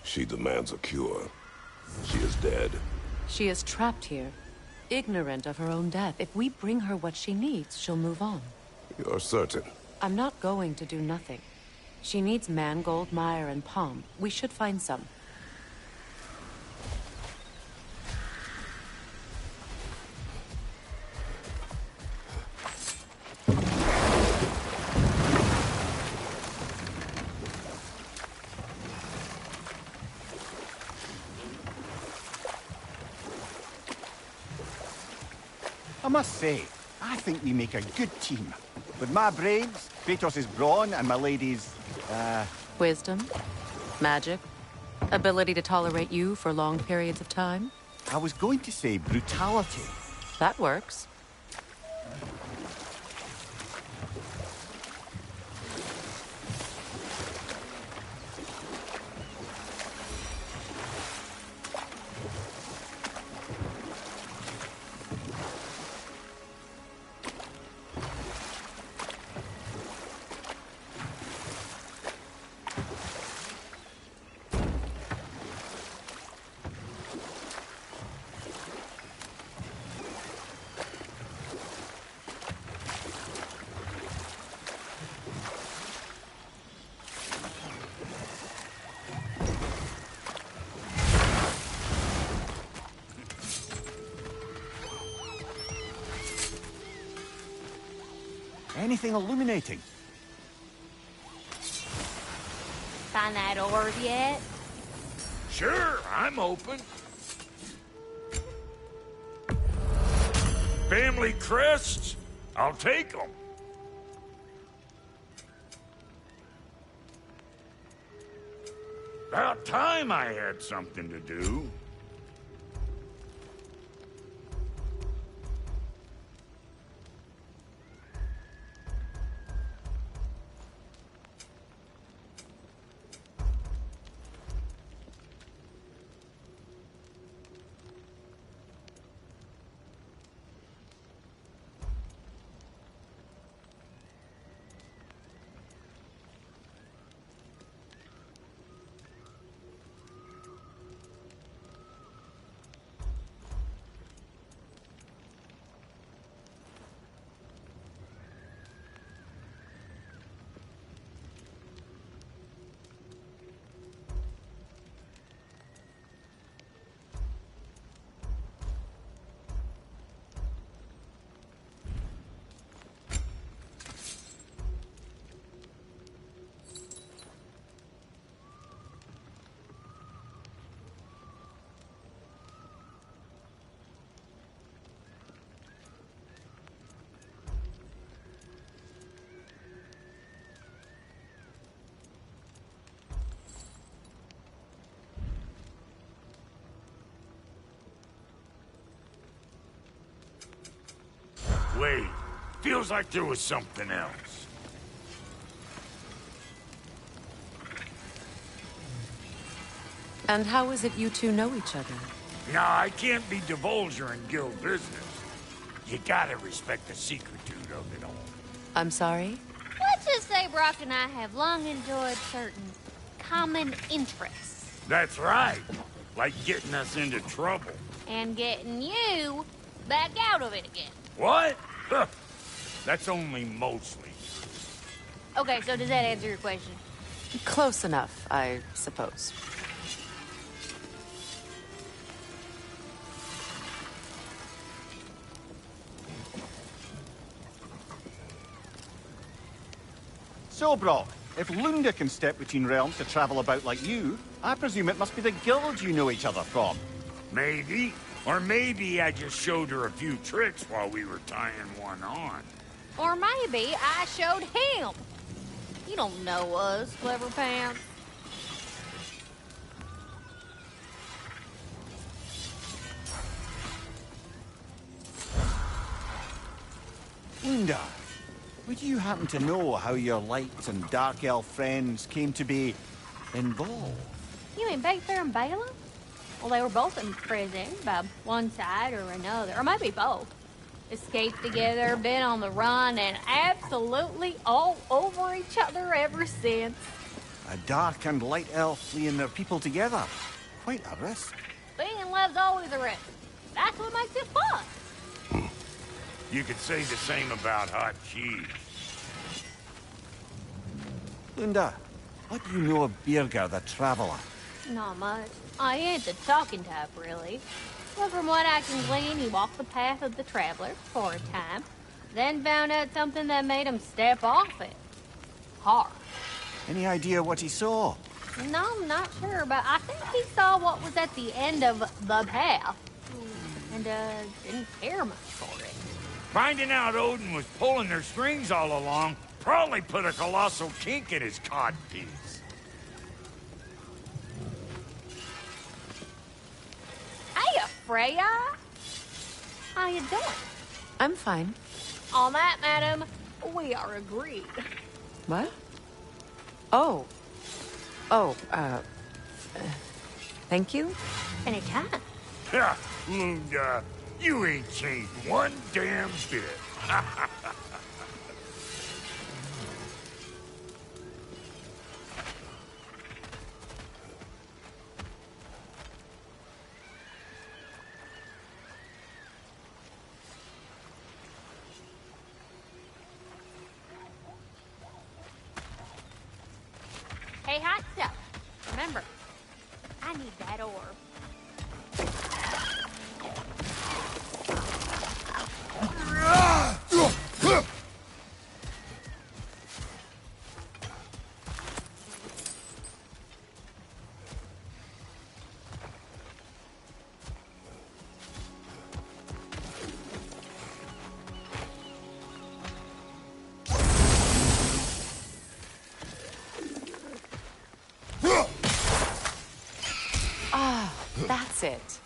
S3: She demands a cure. She is dead.
S2: She is trapped here, ignorant of her own death. If we bring her what she needs, she'll move on.
S3: You're certain?
S2: I'm not going to do nothing. She needs mangold, mire, and palm. We should find some.
S7: I must say, I think we make a good team. With my brains, Kratos' brawn, and my lady's,
S2: Wisdom, magic, ability to tolerate you for long periods of time.
S7: I was going to say brutality.
S2: That works.
S7: Anything illuminating?
S8: Find that orb yet?
S6: Sure, I'm open. Family crests? I'll take them. About time I had something to do. Wait, feels like there was something else.
S2: And how is it you two know each other?
S6: Nah, I can't be divulger in guild business. You gotta respect the secretude of it all.
S2: I'm sorry?
S8: Let's just say Brock and I have long enjoyed certain common interests.
S6: That's right. Like getting us into trouble.
S8: And getting you back out of it again.
S6: What? Huh. That's only mostly.
S8: Okay, so does that answer your question?
S2: Close enough, I suppose.
S7: So, Brock, if Lunda can step between realms to travel about like you, I presume it must be the guild you know each other from.
S6: Maybe. Or maybe I just showed her a few tricks while we were tying one on.
S8: Or maybe I showed him. You don't know us, Clever Pants.
S7: Lunda, would you happen to know how your light and dark elf friends came to be involved?
S8: You mean Baker and Bala? Well, they were both in prison by one side or another, or maybe both. Escaped together, been on the run, and absolutely all over each other ever since.
S7: A dark and light elf fleeing their people together. Quite a risk.
S8: Being in love's always a risk. That's what makes it fun.
S6: You could say the same about hot cheese.
S7: Lunda, what do you know of Birger the Traveler?
S8: Not much. I ain't the talking type, really. But from what I can glean, he walked the path of the traveler for a time, then found out something that made him step off it. Hard.
S7: Any idea what he saw?
S8: No, I'm not sure, but I think he saw what was at the end of the path. And, didn't care much for it.
S6: Finding out Odin was pulling their strings all along probably put a colossal kink in his codpiece.
S8: Hey, Freya! How you doing?
S2: I'm fine.
S8: On that, madam, we are agreed.
S2: What? Oh. Oh, thank you?
S8: Anytime.
S6: Ha! Lunda, you ain't changed one damn bit.
S8: Hey, hot stuff. Remember, I need that orb.
S2: Sit.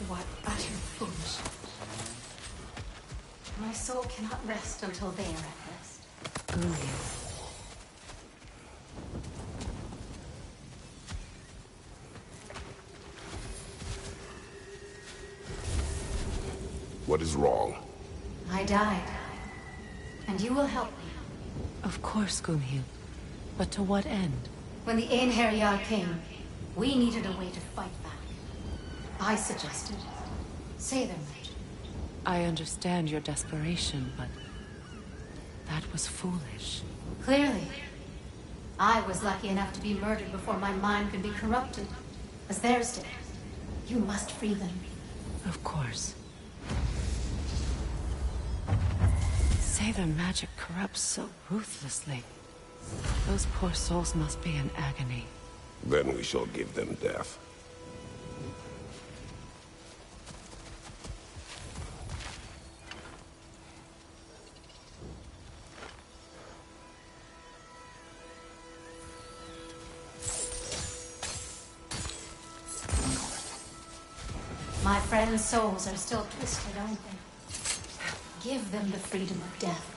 S11: What utter foolishness. My soul cannot rest until they are at rest.
S3: What is wrong?
S11: I died. And you will help me.
S2: Of course, Gunhild. But to what end?
S11: When the Einherjar came, we needed a way to fight back. I suggested say their magic.
S2: I understand your desperation, but that was foolish.
S11: Clearly. I was lucky enough to be murdered before my mind could be corrupted, as theirs did. You must free them.
S2: Of course. Say their magic corrupts so ruthlessly. Those poor souls must be in agony.
S3: Then we shall give them death.
S11: My friends' souls are still twisted, aren't they? Give them the freedom of death.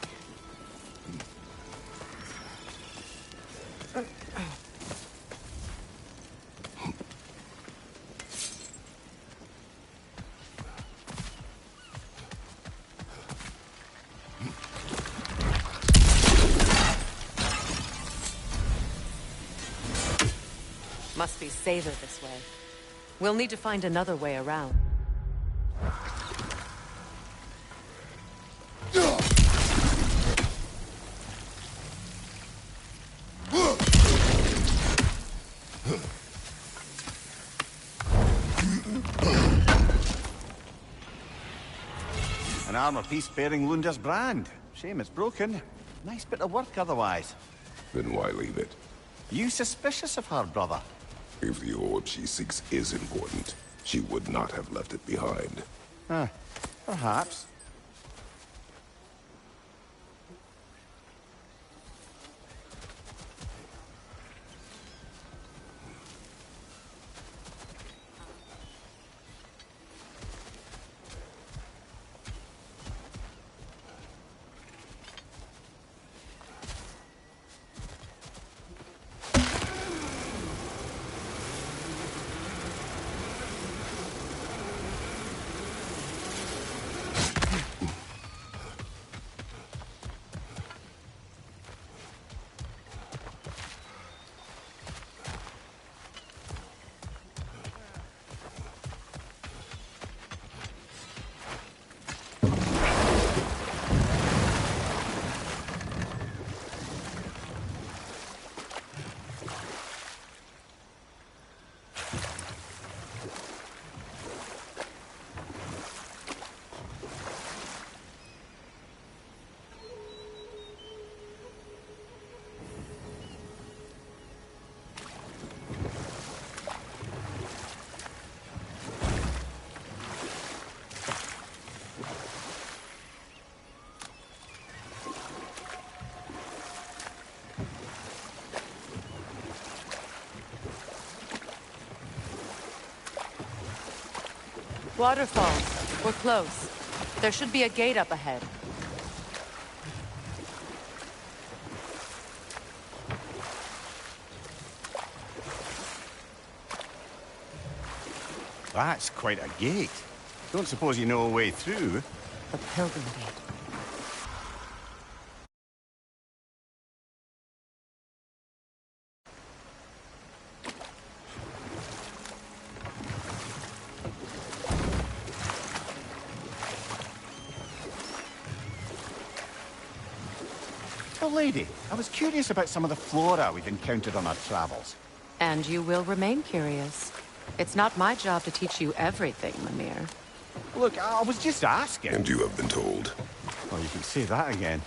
S2: Must be safer this way. We'll need to find another way around.
S7: An armor piece bearing Lunda's brand. Shame it's broken. Nice bit of work otherwise.
S3: Then why leave it?
S7: You suspicious of her, brother?
S3: If the orb she seeks is important, she would not have left it behind.
S7: Perhaps.
S2: Waterfalls. We're close. There should be a gate up ahead.
S7: That's quite a gate. Don't suppose you know a way through?
S2: The Pilgrim Gate.
S7: Oh, lady, I was curious about some of the flora we've encountered on our travels.
S2: And you will remain curious. It's not my job to teach you everything, Mimir.
S7: Look, I was just asking.
S3: And you have been told.
S7: Oh, you can say that again.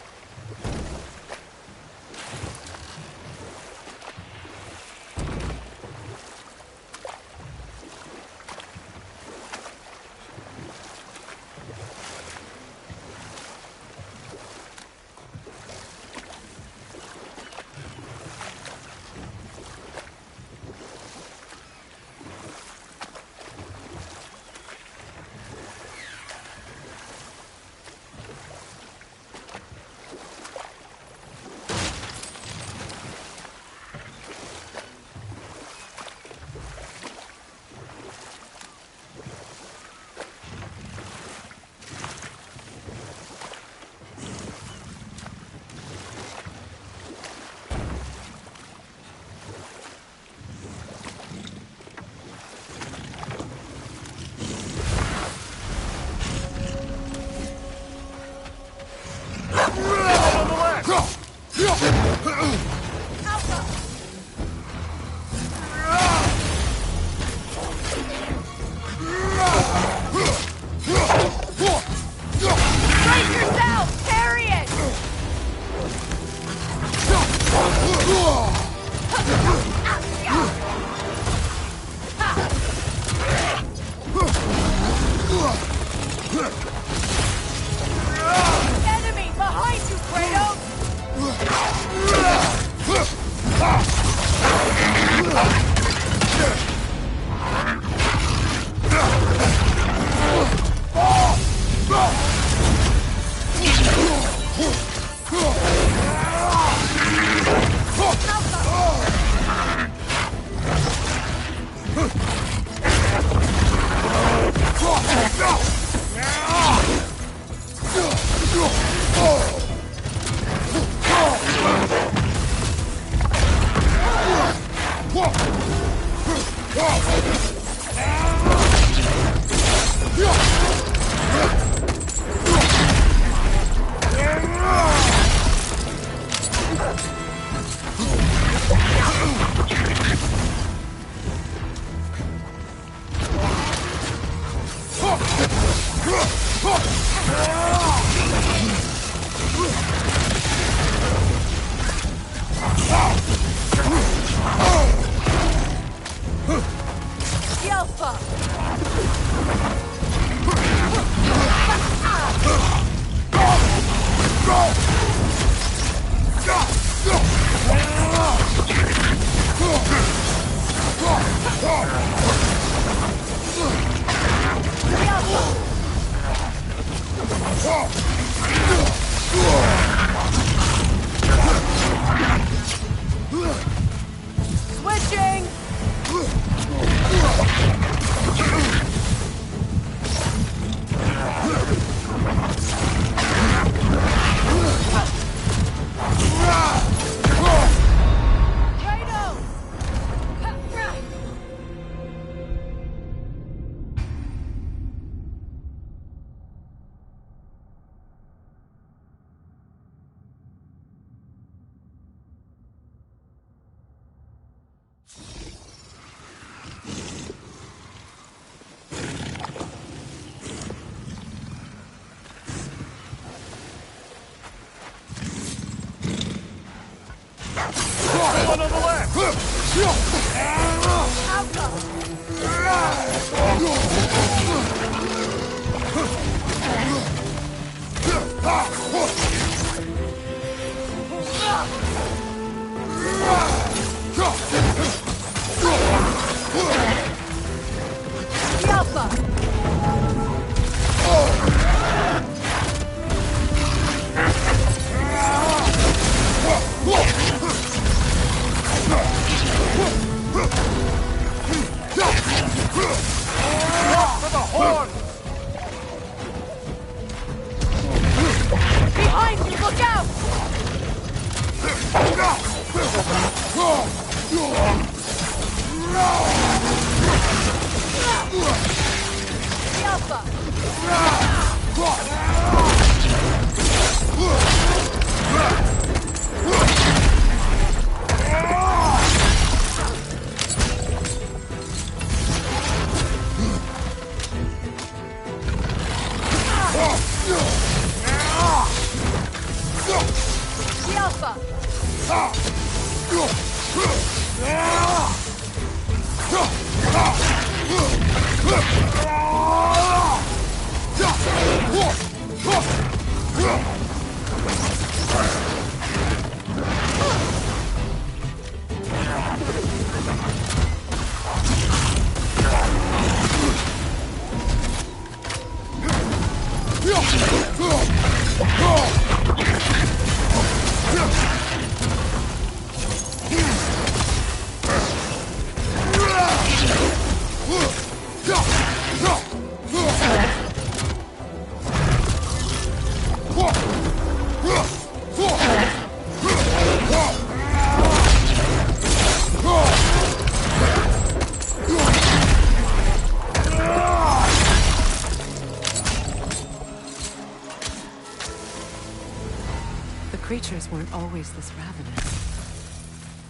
S2: Creatures weren't always this ravenous.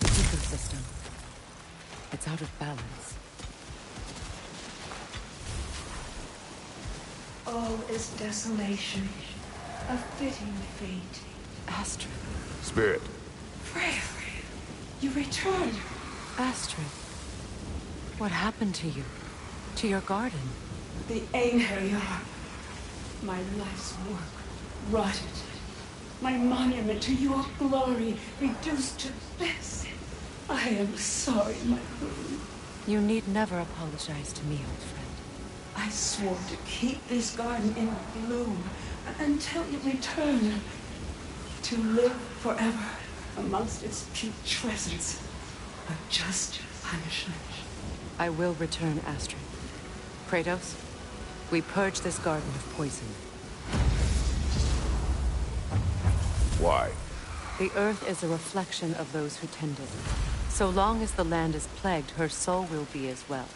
S2: The ecosystem. It's out of balance.
S12: All is desolation. A fitting fate.
S2: Astrid.
S3: Spirit.
S12: Freya, you returned.
S2: Astrid. What happened to you? To your garden?
S12: The Einherjar. My life's work rotted. My monument to your glory reduced to this. I am sorry, my queen.
S2: You need never apologize to me, old friend.
S12: I swore to keep this garden in bloom until you return. To live forever amongst its putrescence. A just punishment.
S2: I will return, Astrid. Kratos, we purge this garden of poison.
S3: Why?
S2: The earth is a reflection of those who tend it. So long as the land is plagued, her soul will be as well.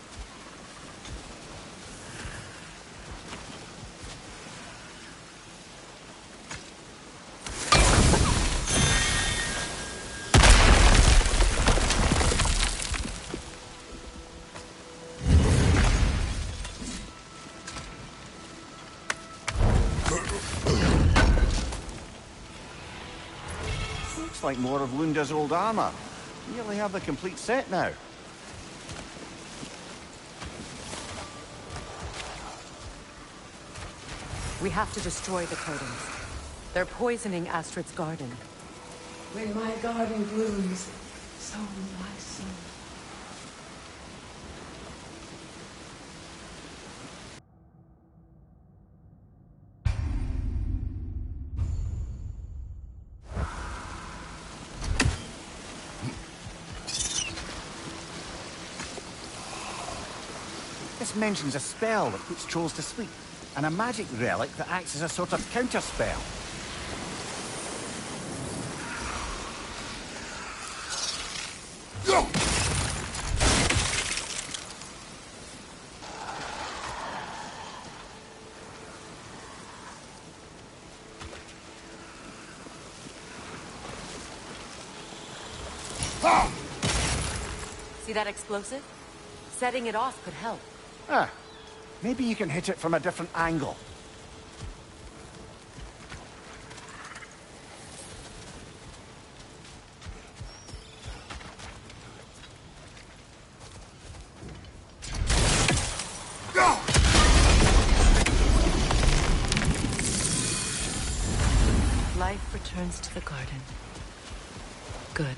S7: Like more of Lunda's old armor. You nearly have the complete set now.
S2: We have to destroy the totems. They're poisoning Astrid's garden.
S12: When my garden blooms, so will my soul.
S7: This mentions a spell that puts trolls to sleep, and a magic relic that acts as a sort of counterspell.
S2: See that explosive? Setting it off could help.
S7: Ah, maybe you can hit it from a different angle.
S2: Life returns to the garden. Good.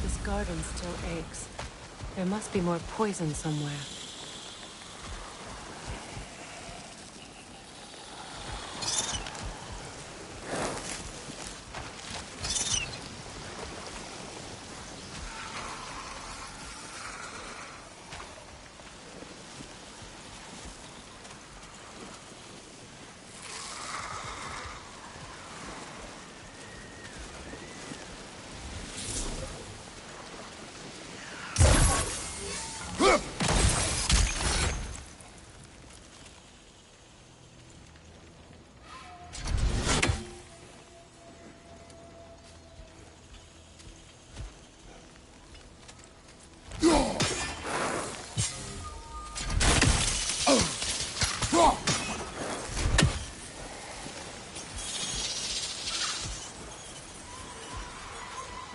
S2: This garden still aches. There must be more poison somewhere.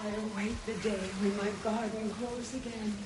S12: I await the day when my garden grows again.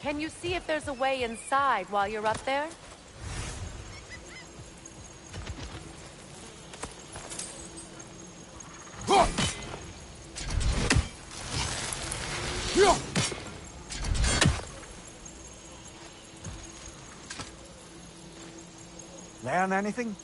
S2: Can you see if there's a way inside while you're up there?
S7: Learn anything?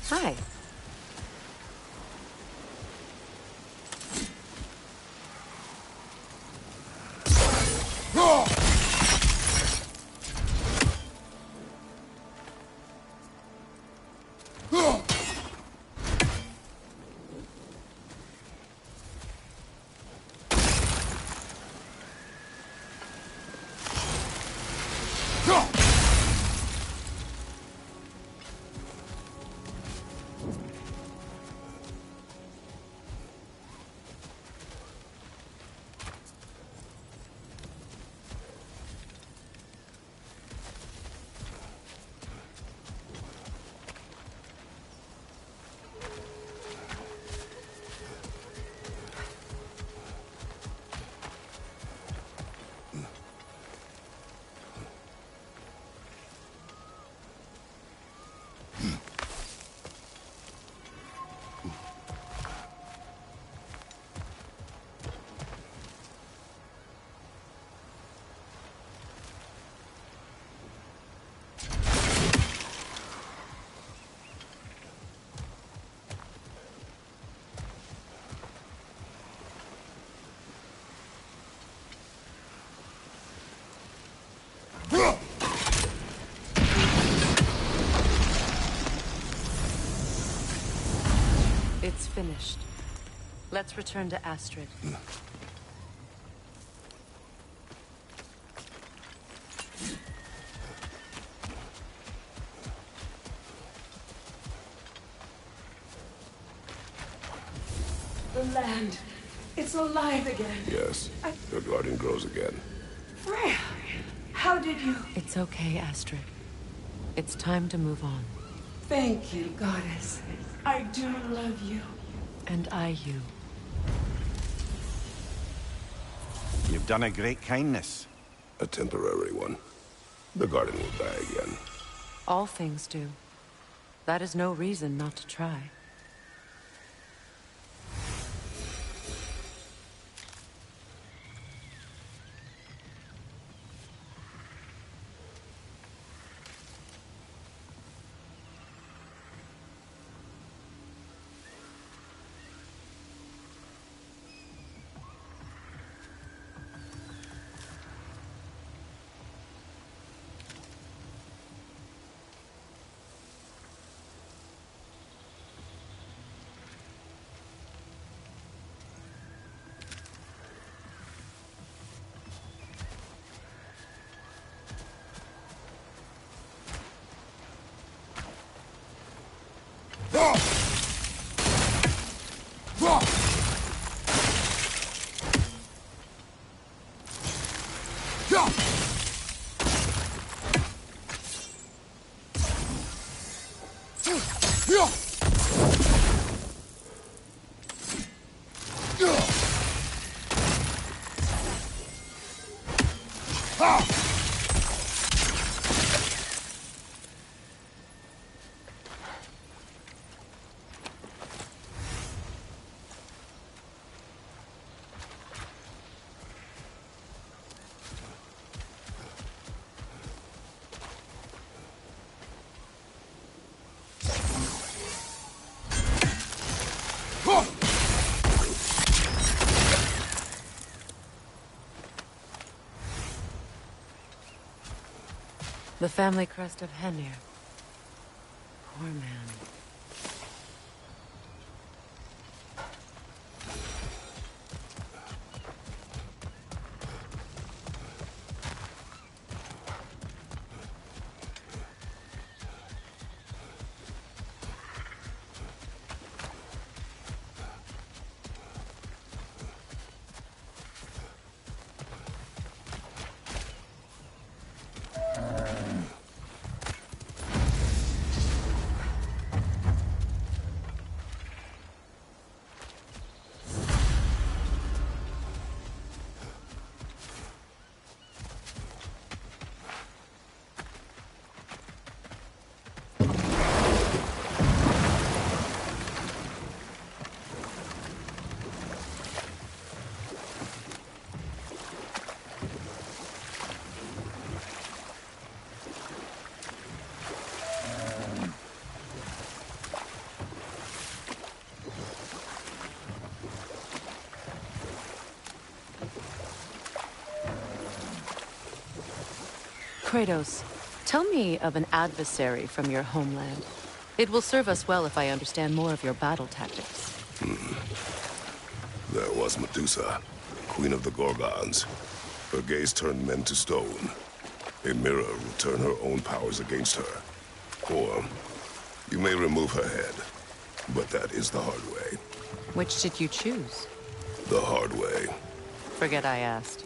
S2: Hi. It's finished. Let's return to Astrid.
S12: The land. It's alive again.
S3: Yes. Your garden grows again.
S12: Freya, how did you...
S2: It's okay, Astrid. It's time to move on.
S12: Thank you, goddess. I do love you.
S2: And I you.
S7: You've done a great kindness.
S3: A temporary one. The garden will die again.
S2: All things do. That is no reason not to try. The family crest of Henir. Poor man. Kratos, tell me of an adversary from your homeland. It will serve us well if I understand more of your battle tactics.
S3: There was Medusa, queen of the Gorgons. Her gaze turned men to stone. A mirror will turn her own powers against her. Or, you may remove her head, but that is the hard way.
S2: Which did you choose?
S3: The hard way.
S2: Forget I asked.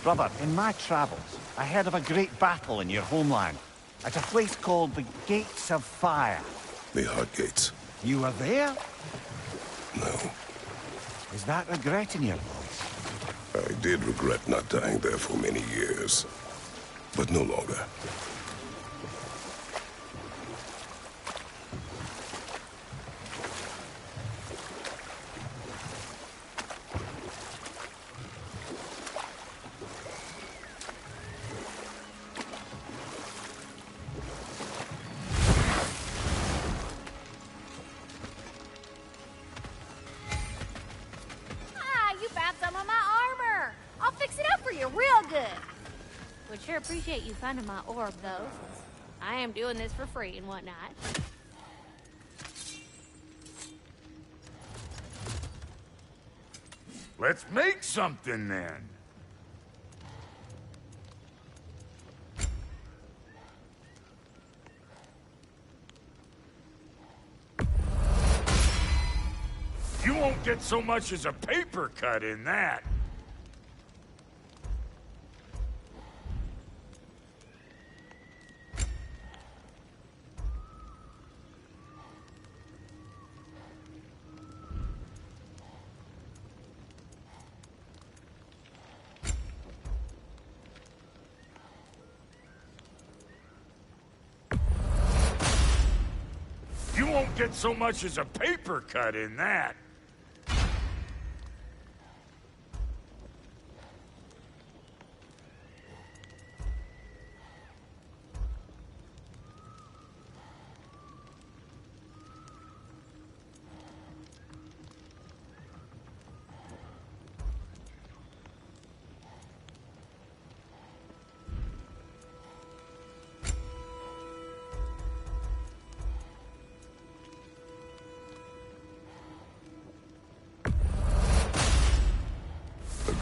S7: Brother, in my travels, I heard of a great battle in your homeland, at a place called the Gates of Fire.
S3: The Heart Gates.
S7: You were there?
S3: No.
S7: Is that regret in your voice?
S3: I did regret not dying there for many years, but no longer.
S8: Appreciate you finding my orb, though, since I am doing this for free and whatnot.
S6: Let's make something, then. You won't get so much as a paper cut in that. You won't get so much as a paper cut in that.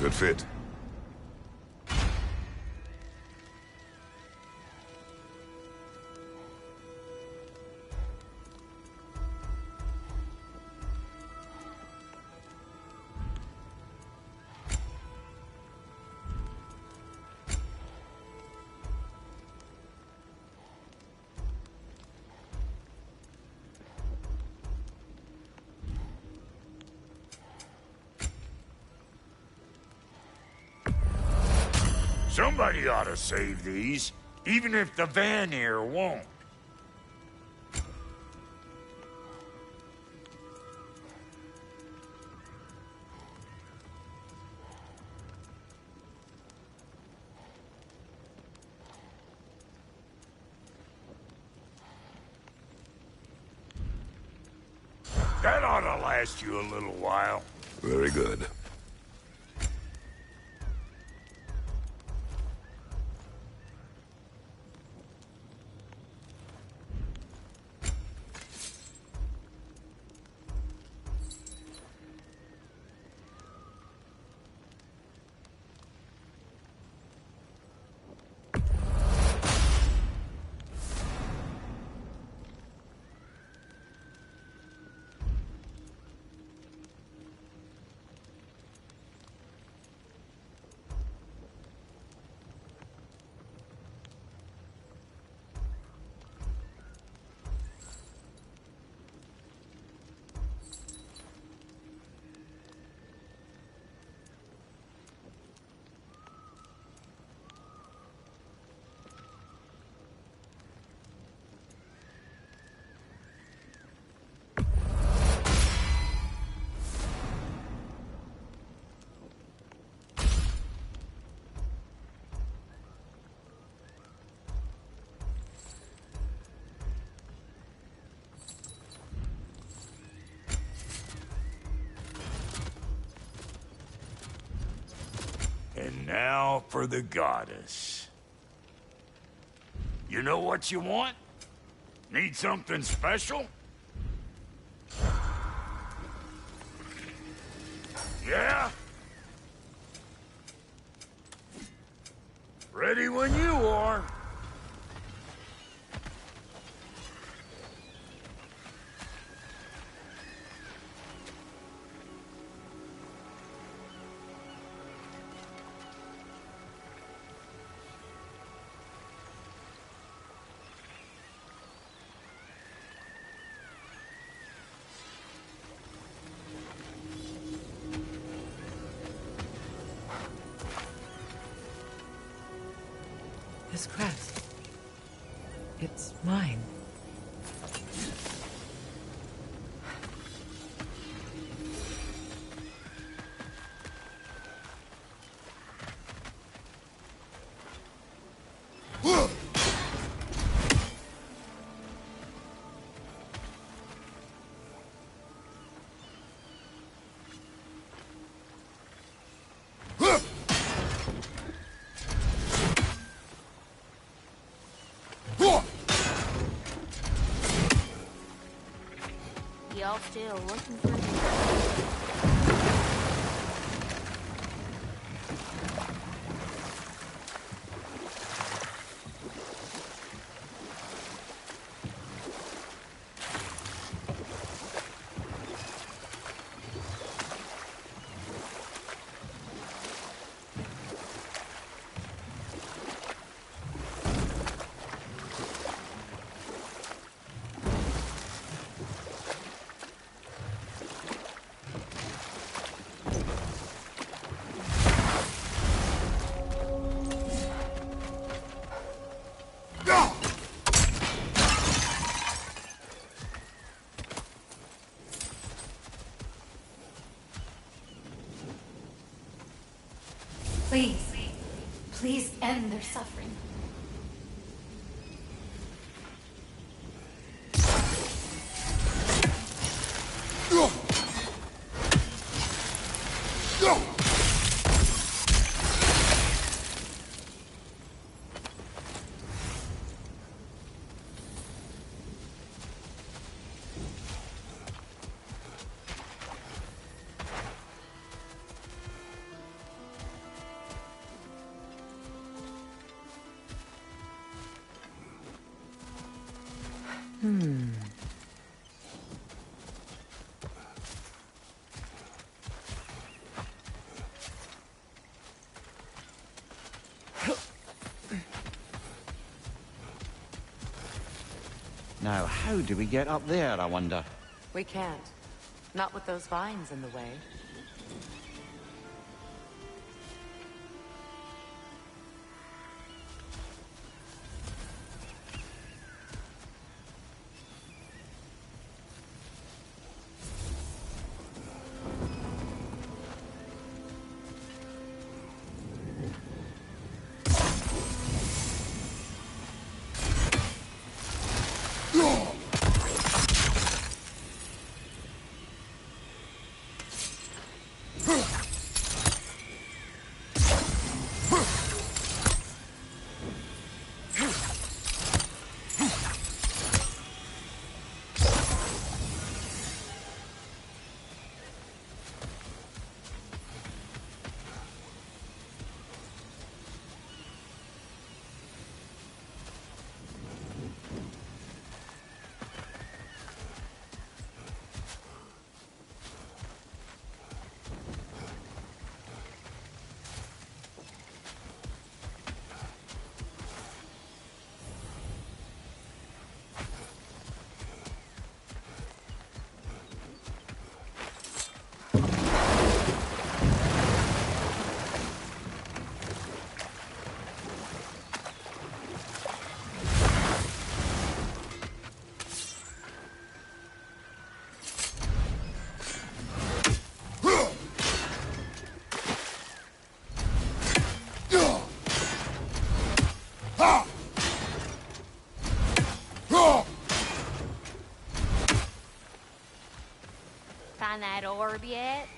S3: Good fit.
S6: Somebody ought to save these, even if the Vanir won't. That ought to last you a little while.
S3: Very good.
S6: And now for the goddess. You know what you want? Need something special? Yeah? Ready when you are.
S2: This crest. It's mine.
S8: Y'all still looking for me?
S11: Please, please end their suffering.
S7: Now, how do we get up there, I wonder?
S2: We can't. Not with those vines in the way.
S8: Find that orb yet?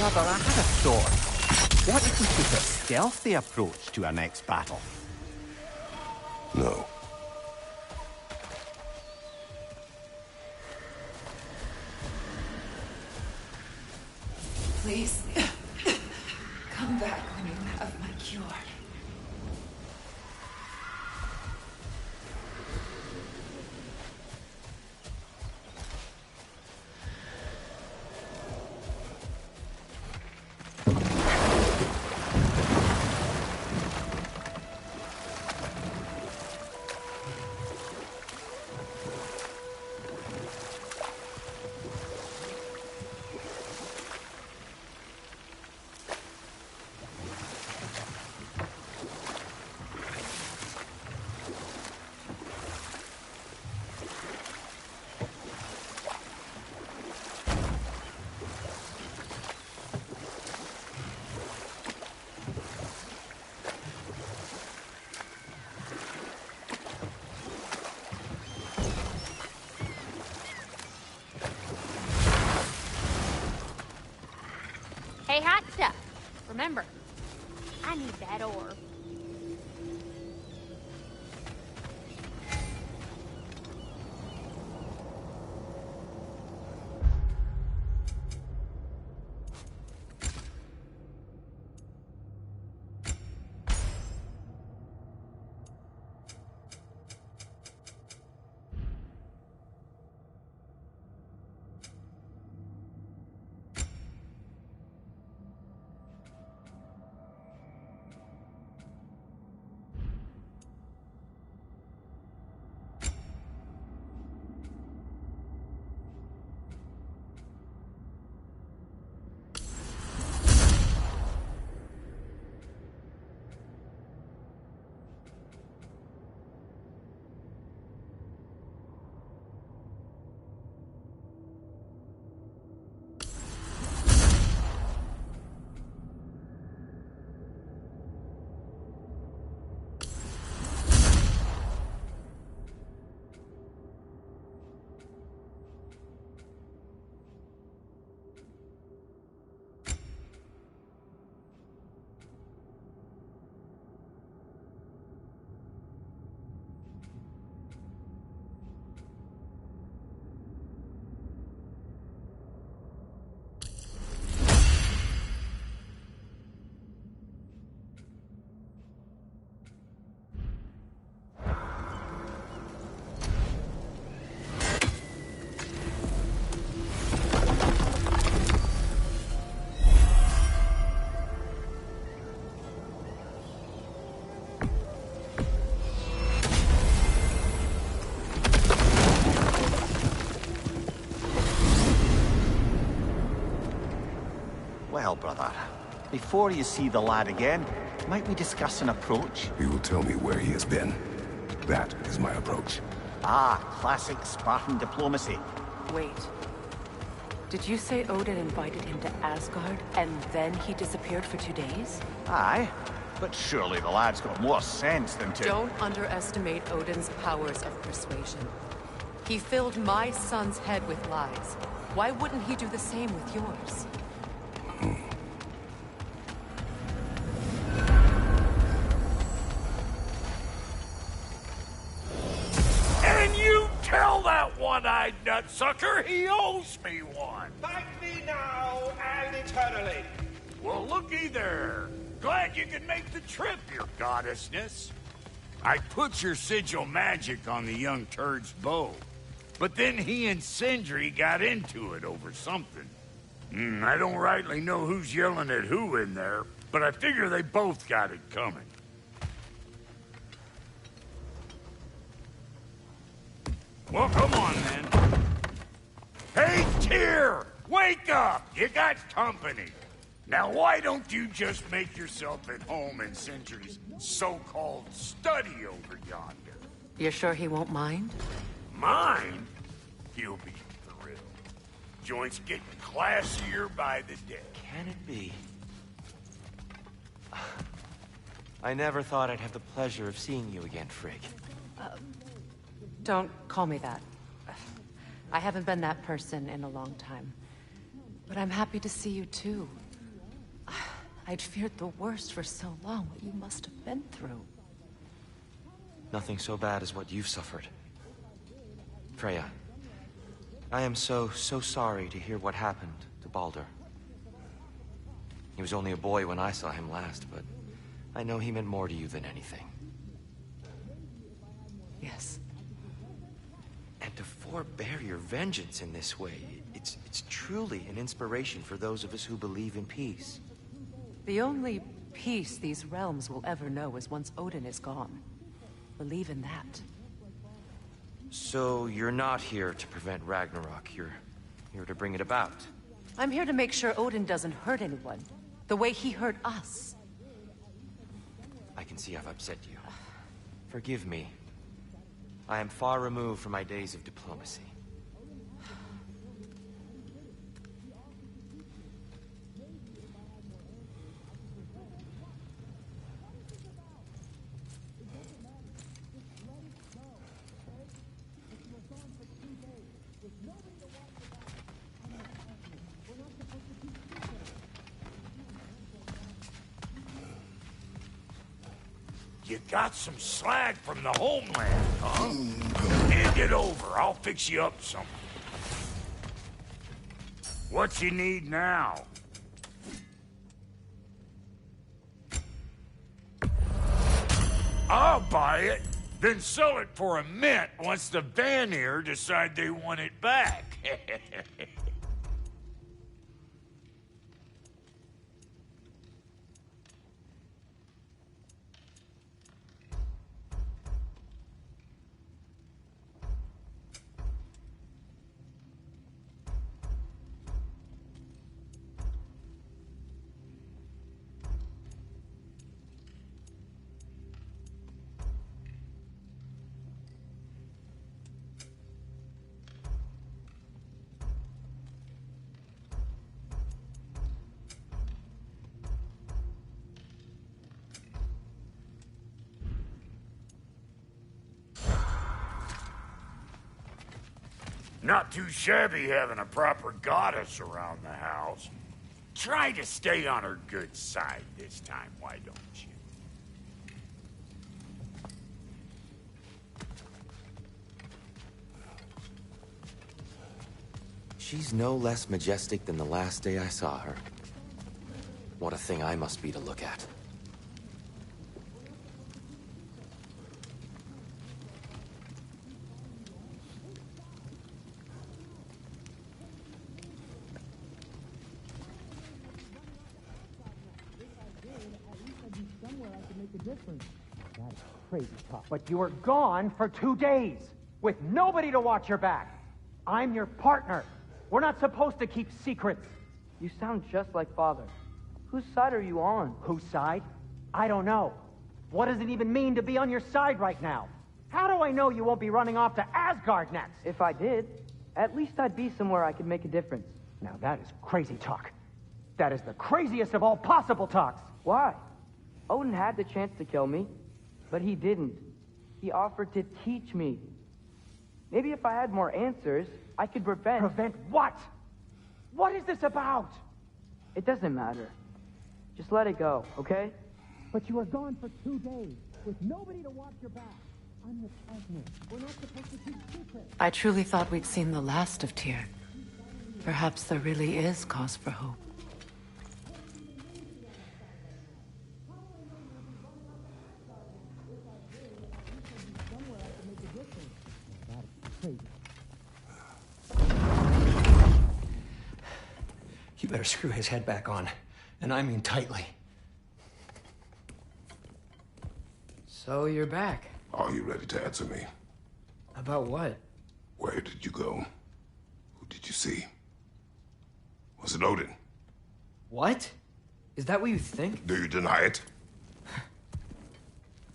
S7: Brother, I had a thought. What if we took a stealthy approach to our next battle?
S3: No.
S12: Please, come back when you have my cure.
S8: Hey, hot stuff. Remember, I need that orb.
S7: Well, brother, before you see the lad again, might we discuss an approach?
S3: He will tell me where he has been. That is my approach.
S7: Ah, classic Spartan diplomacy.
S2: Wait. Did you say Odin invited him to Asgard, and then he disappeared for 2 days?
S7: Aye, but surely the lad's got more sense than to...
S2: Don't underestimate Odin's powers of persuasion. He filled my son's head with lies. Why wouldn't he do the same with yours?
S6: And you tell that one-eyed nutsucker he owes me one.
S13: Thank me now and eternally.
S6: Well, looky there. Glad you could make the trip, your goddessness. I put your sigil magic on the young turd's bow, but then he and Sindri got into it over something. I don't rightly know who's yelling at who in there, but I figure they both got it coming. Well, come on, then. Hey, Tyr! Wake up! You got company. Now, why don't you just make yourself at home in Sindri's so-called study over yonder?
S2: You're sure he won't mind?
S6: Mine? He'll be thrilled. Joint's getting classier by the day.
S9: Can it be? I never thought I'd have the pleasure of seeing you again, Frigg.
S2: Don't call me that. I haven't been that person in a long time. But I'm happy to see you too. I'd feared the worst for so long, what you must have been through.
S9: Nothing so bad as what you've suffered. Freya, I am so sorry to hear what happened to Baldur.
S14: He was only a boy when I saw him last, but I know he meant more to you than anything.
S2: Yes.
S14: And to forbear your vengeance in this way, it's truly an inspiration for those of us who believe in peace.
S2: The only peace these realms will ever know is once Odin is gone. Believe in that.
S14: So you're not here to prevent Ragnarok, you're here to bring it about.
S2: I'm here to make sure Odin doesn't hurt anyone, the way he hurt us.
S14: I can see I've upset you. Forgive me. I am far removed from my days of diplomacy.
S6: You got some slag from the homeland, huh? Hand it over. I'll fix you up something. What you need now? I'll buy it, then sell it for a mint once the Vanir decide they want it back. Not too shabby having a proper goddess around the house. Try to stay on her good side this time, why don't you?
S14: She's no less majestic than the last day I saw her. What a thing I must be to look at.
S15: Crazy talk. But you were gone for 2 days, with nobody to watch your back. I'm your partner. We're not supposed to keep secrets.
S16: You sound just like Father. Whose side are you on?
S15: Whose side? I don't know. What does it even mean to be on your side right now? How do I know you won't be running off to Asgard next?
S16: If I did, at least I'd be somewhere I could make a difference.
S15: Now that is crazy talk. That is the craziest of all possible talks.
S16: Why? Odin had the chance to kill me, but he didn't. He offered to teach me. Maybe if I had more answers, I could prevent...
S15: Prevent what? What is this about?
S16: It doesn't matter. Just let it go, okay?
S15: But you were gone for 2 days, with nobody to watch your back. I'm your partner. We're not supposed to keep secrets.
S2: I truly thought we'd seen the last of Tyr. Perhaps there really is cause for hope.
S17: You better screw his head back on, and I mean tightly.
S16: So you're back.
S3: Are you ready to answer me?
S16: About what?
S3: Where did you go? Who did you see? Was it Odin?
S16: What? Is that what you think?
S3: Do you deny it?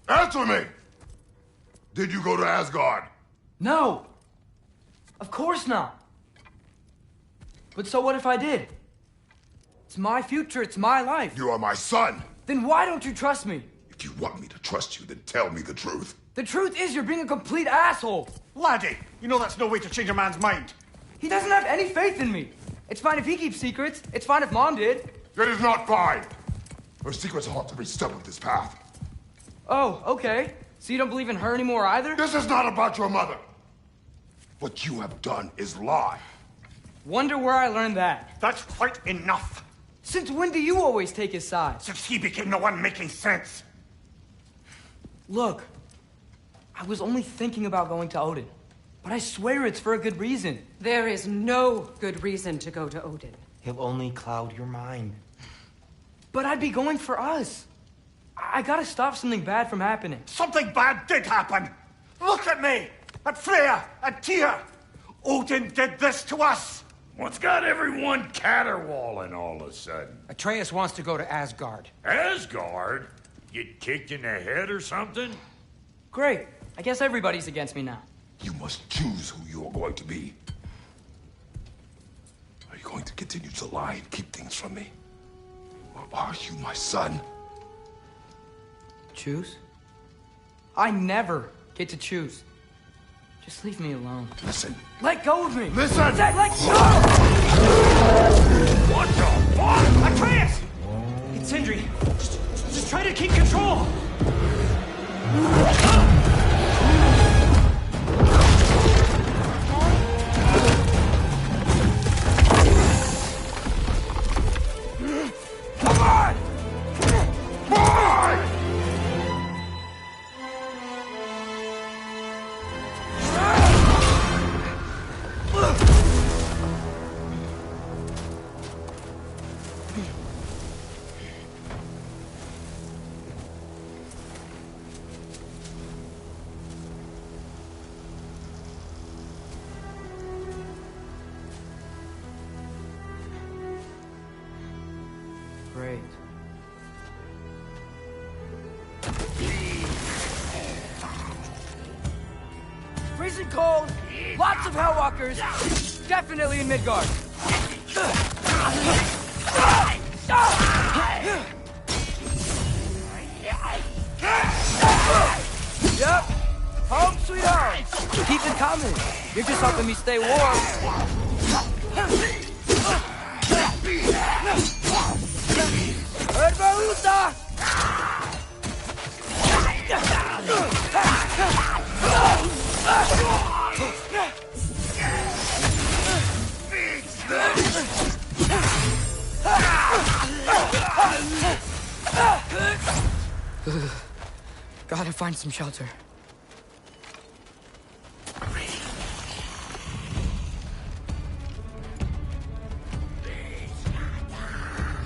S3: Answer me! Did you go to Asgard?
S16: No! Of course not! But so what if I did? It's my future, it's my life.
S3: You are my son!
S16: Then why don't you trust me?
S3: If you want me to trust you, then tell me the truth.
S16: The truth is you're being a complete asshole!
S7: Laddie, you know that's no way to change a man's mind.
S16: He doesn't have any faith in me. It's fine if he keeps secrets. It's fine if Mom did.
S3: That is not fine! Her secrets ought to be stuck with this path.
S16: Oh, okay. So you don't believe in her anymore either?
S3: This is not about your mother! What you have done is lie.
S16: Wonder where I learned that.
S7: That's quite enough.
S16: Since when do you always take his side?
S5: Since he became the one making sense.
S16: Look, I was only thinking about going to Odin, but I swear it's for a good reason.
S10: There is no good reason to go to Odin.
S14: He'll only cloud your mind.
S16: But I'd be going for us. I gotta stop something bad from happening.
S5: Something bad did happen. Look at me, at Freya, at Tyr. Odin did this to us.
S6: What's got everyone caterwauling all of a sudden?
S17: Atreus wants to go to Asgard.
S6: Asgard? Get kicked in the head or something?
S16: Great. I guess everybody's against me now.
S3: You must choose who you are going to be. Are you going to continue to lie and keep things from me? Or are you my son?
S16: Choose? I never get to choose. Just leave me alone.
S3: Listen.
S16: Let go of me!
S3: Listen!
S16: Let go!
S6: What the fuck?
S17: Atreus! It's Sindri. Just try to keep control.
S6: Come on! Boy!
S16: Great. Freezing cold, lots of Hellwalkers, definitely in Midgard. Yep, home sweet home. Keep it coming. You're just helping me stay warm. Herbaruta! Gotta find some shelter.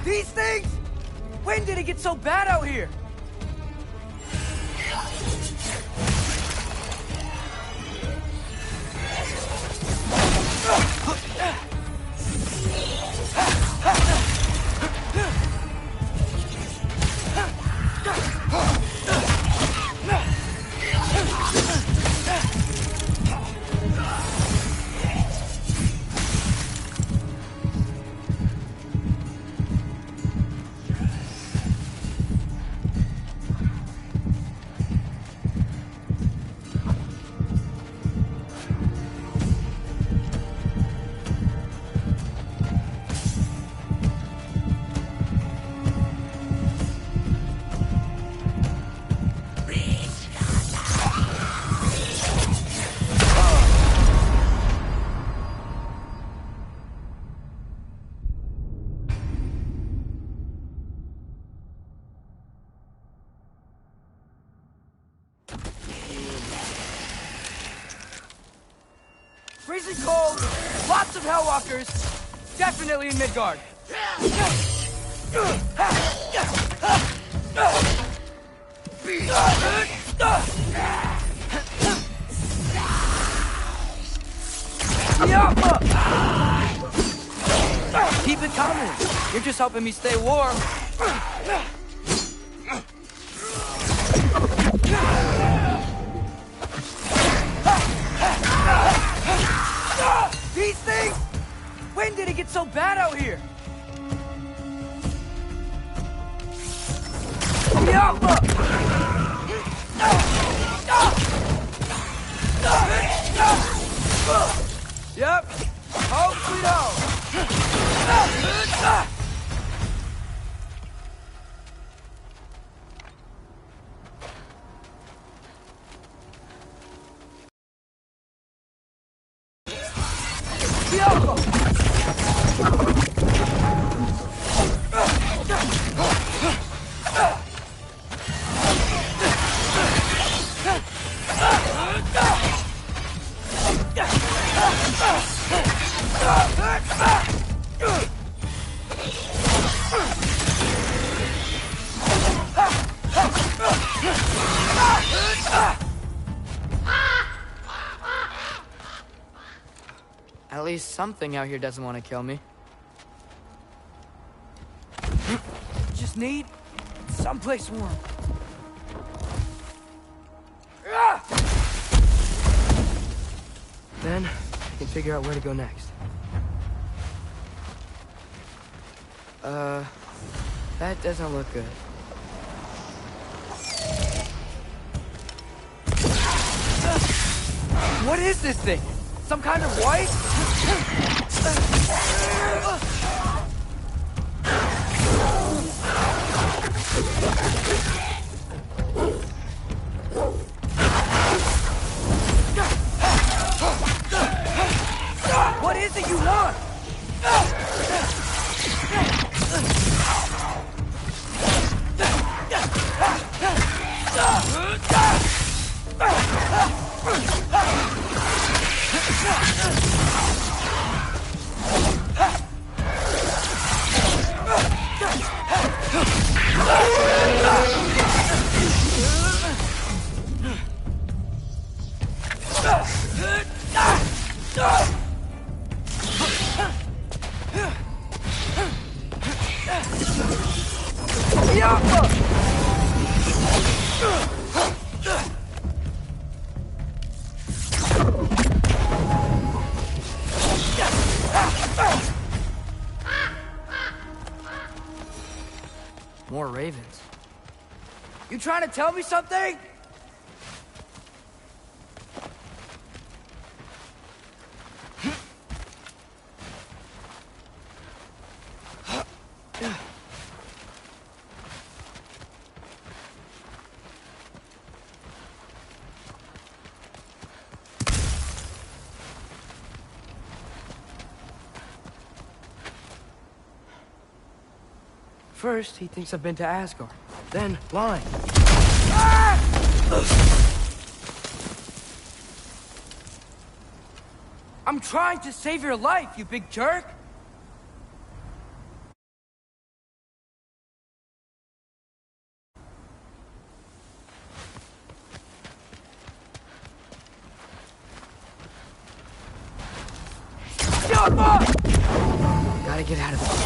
S16: These things? When did it get so bad out here? Freezing cold, lots of Hellwalkers, definitely in Midgard. Keep it coming. You're just helping me stay warm. These things? When did it get so bad out here? Yep. Home sweet home. something out here doesn't want to kill me. Just need someplace warm. Then I can figure out where to go next. That doesn't look good. What is this thing? Some kind of white? What is it you want? More ravens. You trying to tell me something? First, he thinks I've been to Asgard. Then, lying. I'm trying to save your life, you big jerk! Gotta get out of this.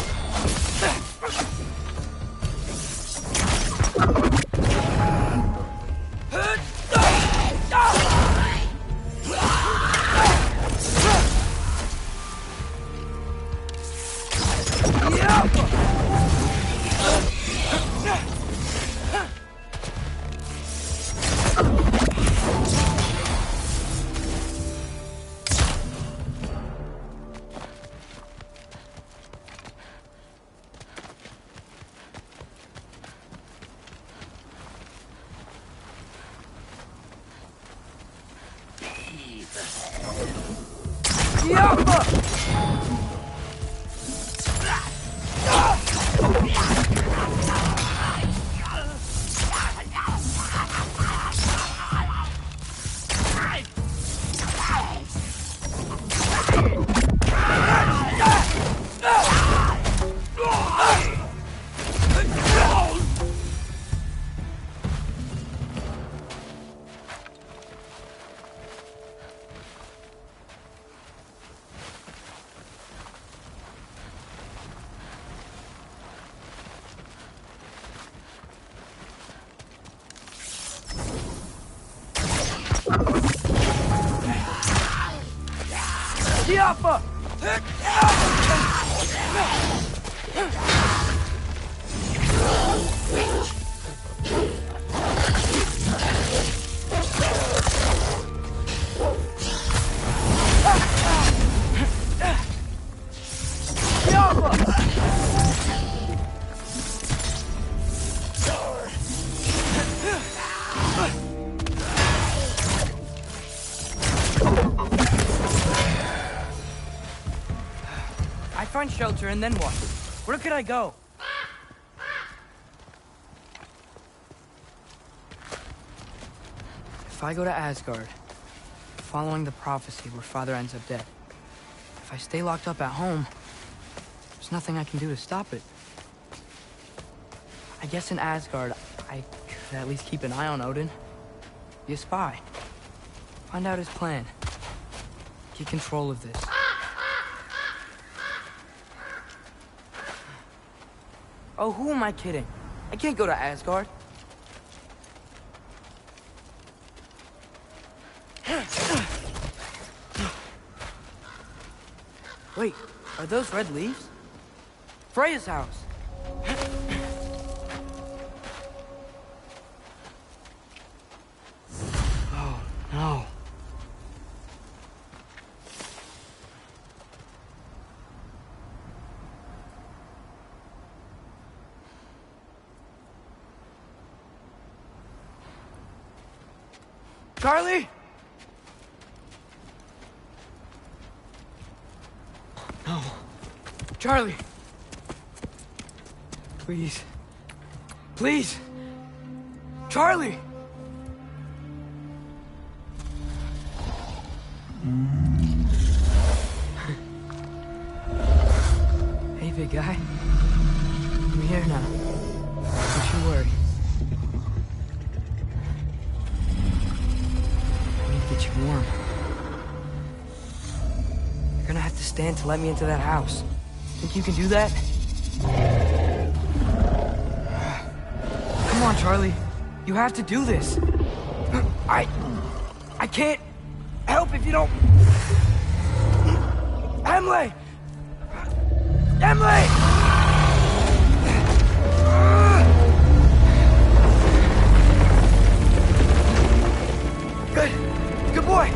S16: Find shelter and then what? Where could I go? If I go to Asgard, following the prophecy where Father ends up dead, if I stay locked up at home, there's nothing I can do to stop it. I guess in Asgard, I could at least keep an eye on Odin. Be a spy. Find out his plan. Get control of this. Oh, who am I kidding? I can't go to Asgard. Wait, are those red leaves? Freya's house! Oh, no. Charlie? No. Charlie! Please. Please! Charlie! Hey, big guy. I'm here now. Don't you worry. I need to get you warm. You're gonna have to stand to let me into that house. Think you can do that? Come on, Charlie. You have to do this. I can't help if you don't... Emily! Emily! Good. Good boy.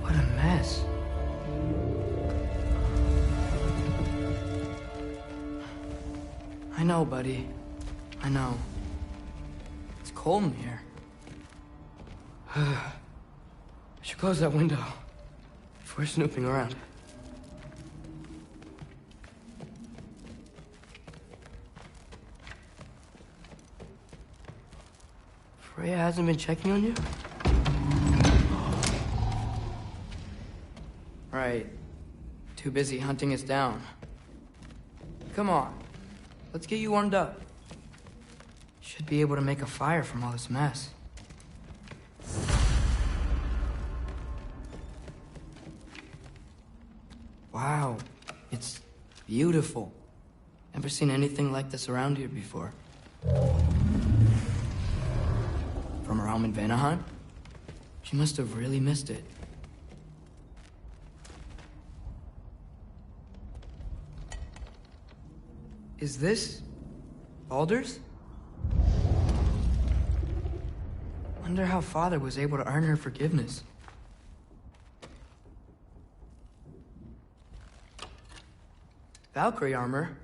S16: What a mess. I know, buddy. I know. It's cold in here. I should close that window if we're snooping around. Freya hasn't been checking on you? Right. Too busy hunting us down. Come on. Let's get you warmed up. Should be able to make a fire from all this mess. Wow. It's beautiful. Never seen anything like this around here before. From her home in Vanaheim? She must have really missed it. Is this... Baldur's? Wonder how Father was able to earn her forgiveness. Valkyrie armor?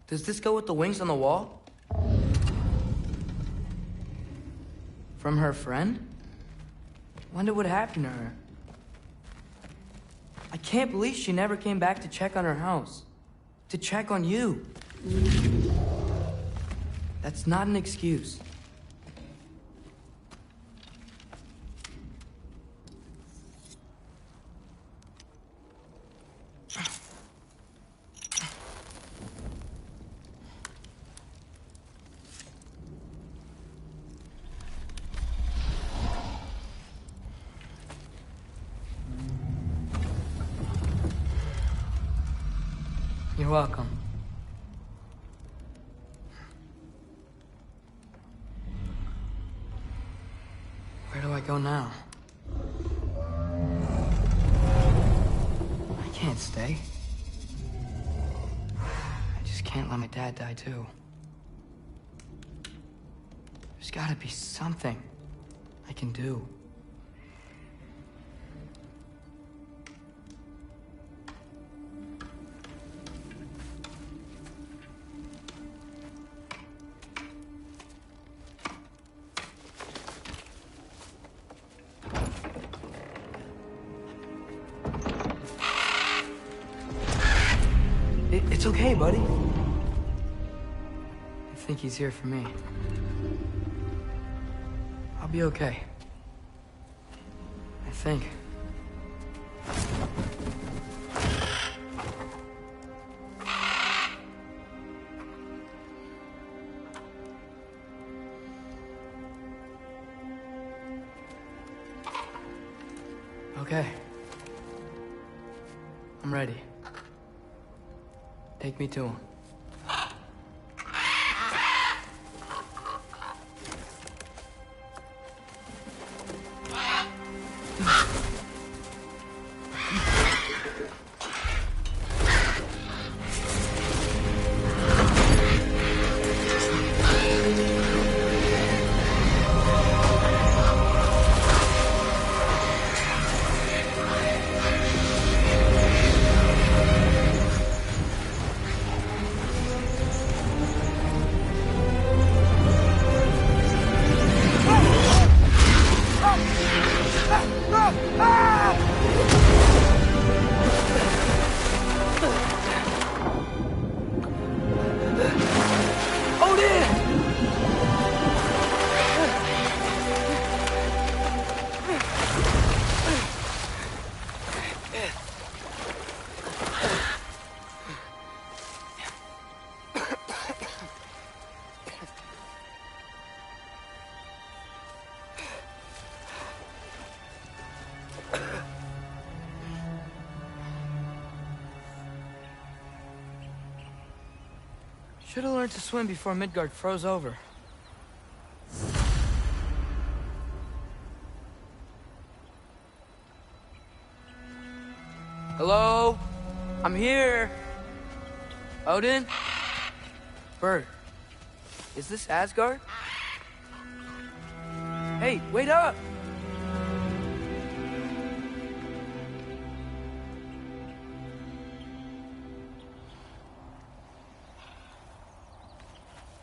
S16: Does this go with the wings on the wall? From her friend? Wonder what happened to her. I can't believe she never came back to check on her house. To check on you. That's not an excuse. You're welcome. Where do I go now? I can't stay. I just can't let my dad die too. There's gotta be something I can do. It's okay, buddy. I think he's here for me. I'll be okay. I think. Okay. I'm ready. Take me to him. Should have learned to swim before Midgard froze over. Hello? I'm here. Odin? Bird. Is this Asgard? Hey, wait up!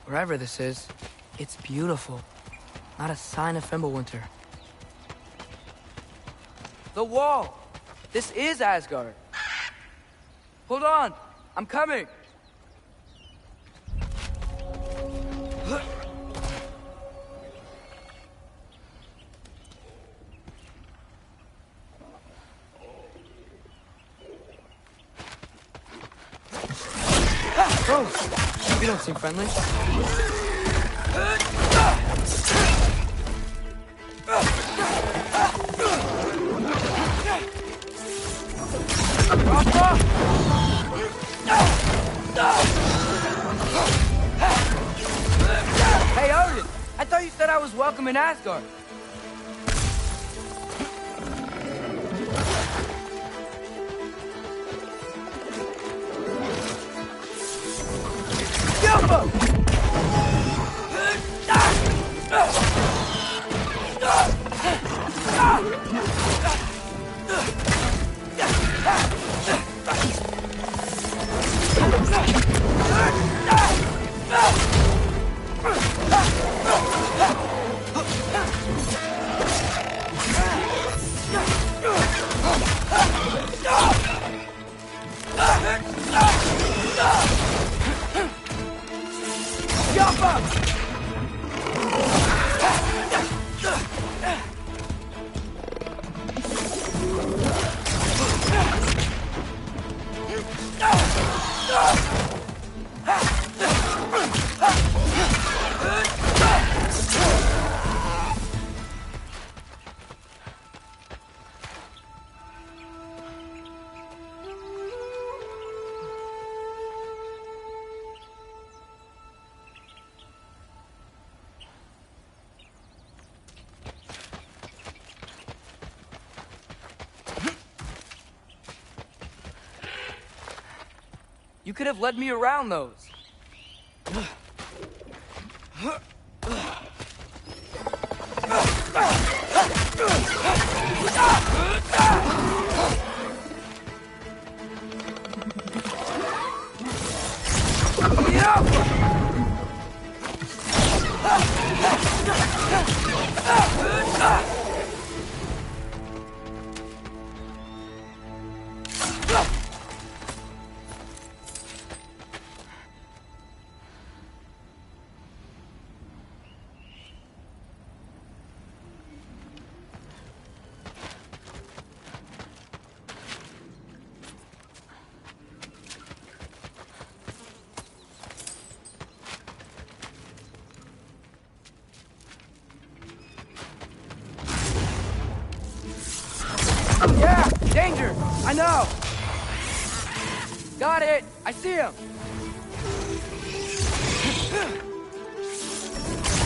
S16: Wherever this is, it's beautiful. Not a sign of Fimbulwinter. The wall! This is Asgard! Hold on! I'm coming! Oh! You don't seem friendly. Hey, Odin! I thought you said I was welcome in Asgard. You could have led me around those. Yeah, danger! I know! Got it! I see him!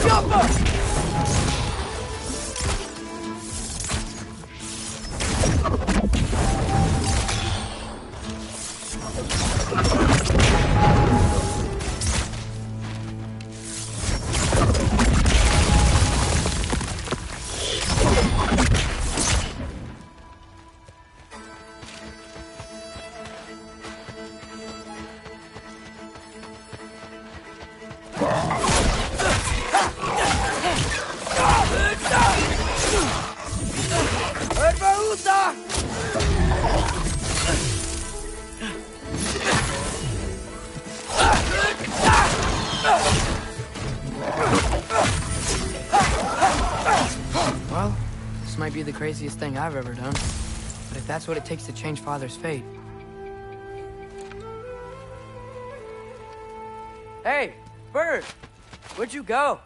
S16: Jump! Well, this might be the craziest thing I've ever done. But if that's what it takes to change Father's fate... Hey, Bird! Where'd you go?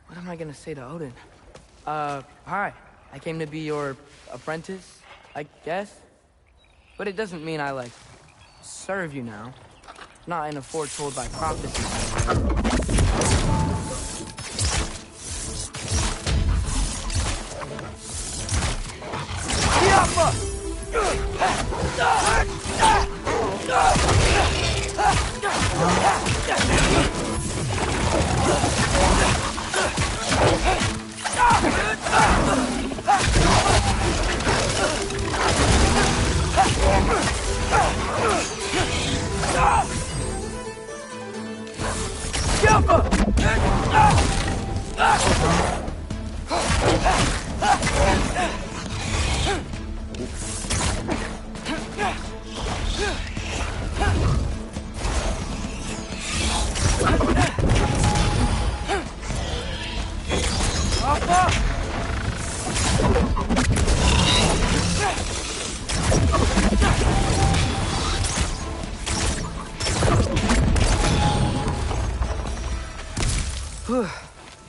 S16: What am I gonna say to Odin? Hi. I came to be your apprentice, I guess? But it doesn't mean I, like, serve you now. Not in a foretold by prophecy.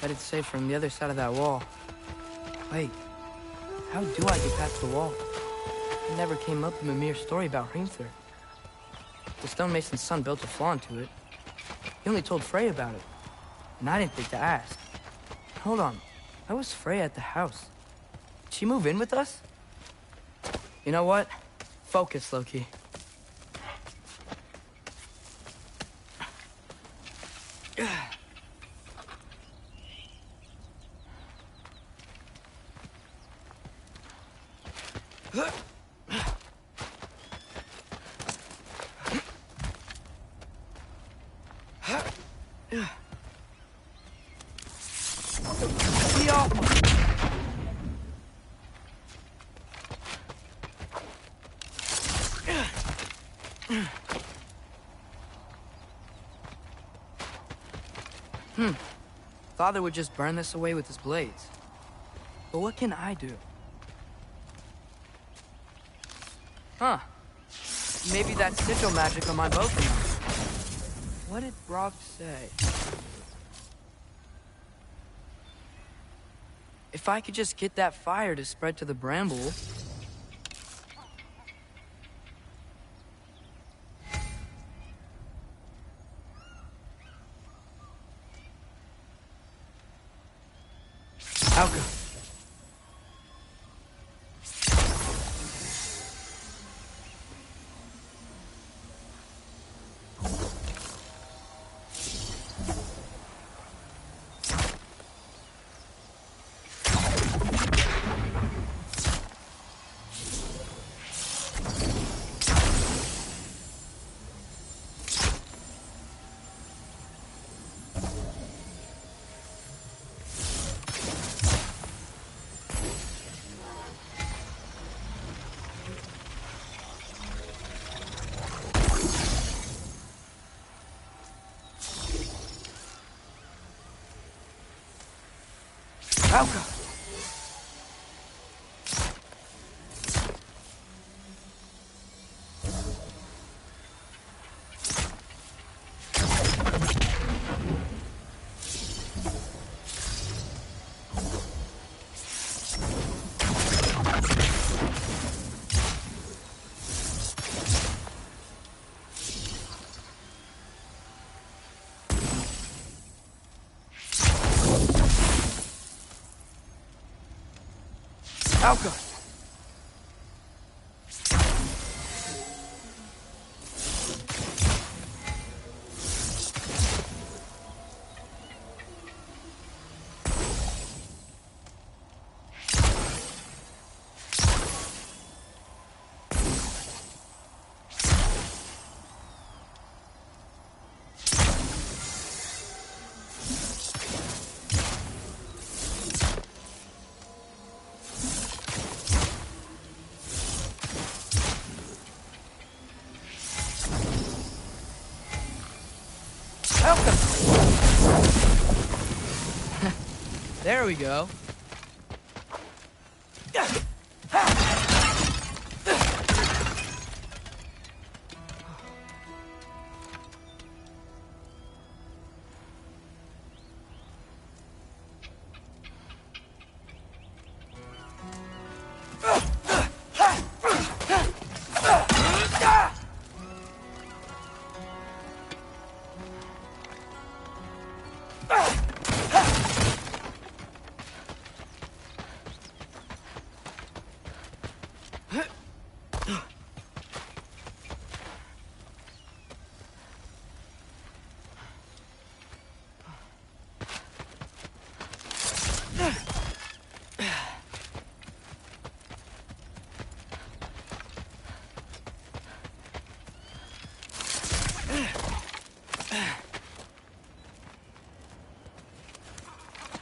S16: Bet it's safe from the other side of that wall. Wait, how do I get past the wall? It never came up in Mimir's story about Hrimthur. The stonemason's son built a flaw into it. He only told Frey about it, and I didn't think to ask. Hold on, why was Frey at the house? Did she move in with us? You know what? Focus, Loki. Father would just burn this away with his blades. But what can I do? Huh. Maybe that's sigil magic on my bow can help. What did Brock say? If I could just get that fire to spread to the bramble... I'll go. Helga! Helga! There we go.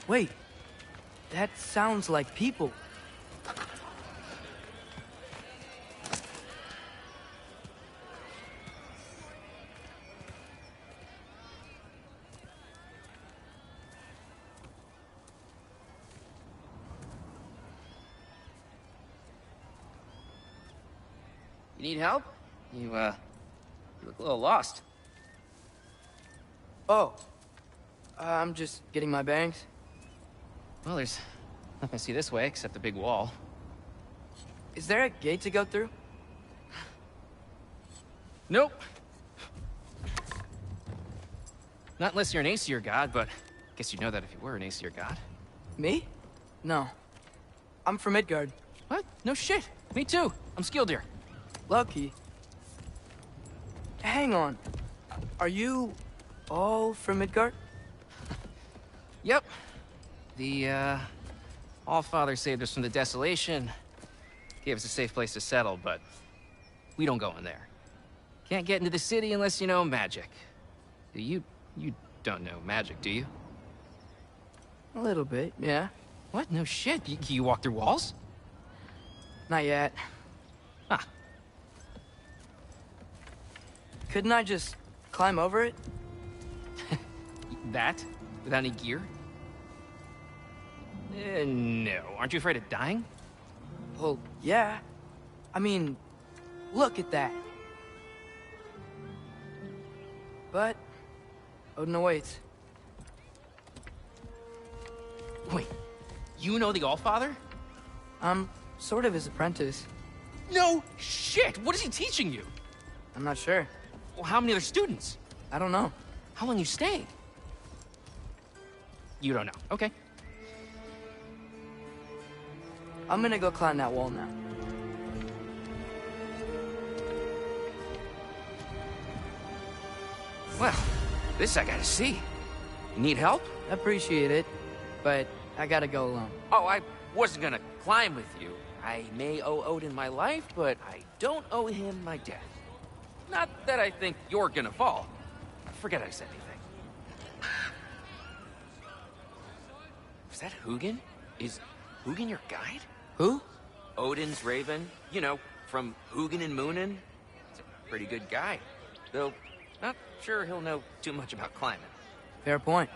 S16: Wait, that sounds like people.
S18: You need help? You look a little lost.
S16: Oh, I'm just getting my bearings.
S18: Well, there's nothing to see this way except the big wall.
S16: Is there a gate to go through?
S18: Nope. Not unless you're an Aesir god, but I guess you'd know that if you were an Aesir god.
S16: Me? No. I'm from Midgard.
S18: What? No shit. Me too. I'm Skildir.
S16: Lucky. Hang on. Are you all from Midgard?
S18: Yep. The, Allfather saved us from the desolation. Gave us a safe place to settle, but we don't go in there. Can't get into the city unless you know magic. You don't know magic, do you?
S16: A little bit, yeah.
S18: What? No shit. You walk through walls?
S16: Not yet.
S18: Huh.
S16: Couldn't I just climb over it?
S18: That? Without any gear? No. Aren't you afraid of dying?
S16: Well, yeah. I mean, look at that. But Odin awaits.
S18: Wait, you know the Allfather?
S16: I'm sort of his apprentice.
S18: No shit! What is he teaching you?
S16: I'm not sure.
S18: Well, how many other students?
S16: I don't know.
S18: How long you stay? You don't know. Okay.
S16: I'm gonna go climb that wall now.
S18: Well, this I gotta see. You need help?
S16: Appreciate it, but I gotta go alone.
S18: Oh, I wasn't gonna climb with you. I may owe Odin my life, but I don't owe him my death. Not that I think you're gonna fall. Forget I said anything. Was that Hugin? Is Hugin your guide?
S16: Who?
S18: Odin's raven. You know, from Hugin and Moonin. He's a pretty good guy. Though, not sure he'll know too much about climbing.
S16: Fair point.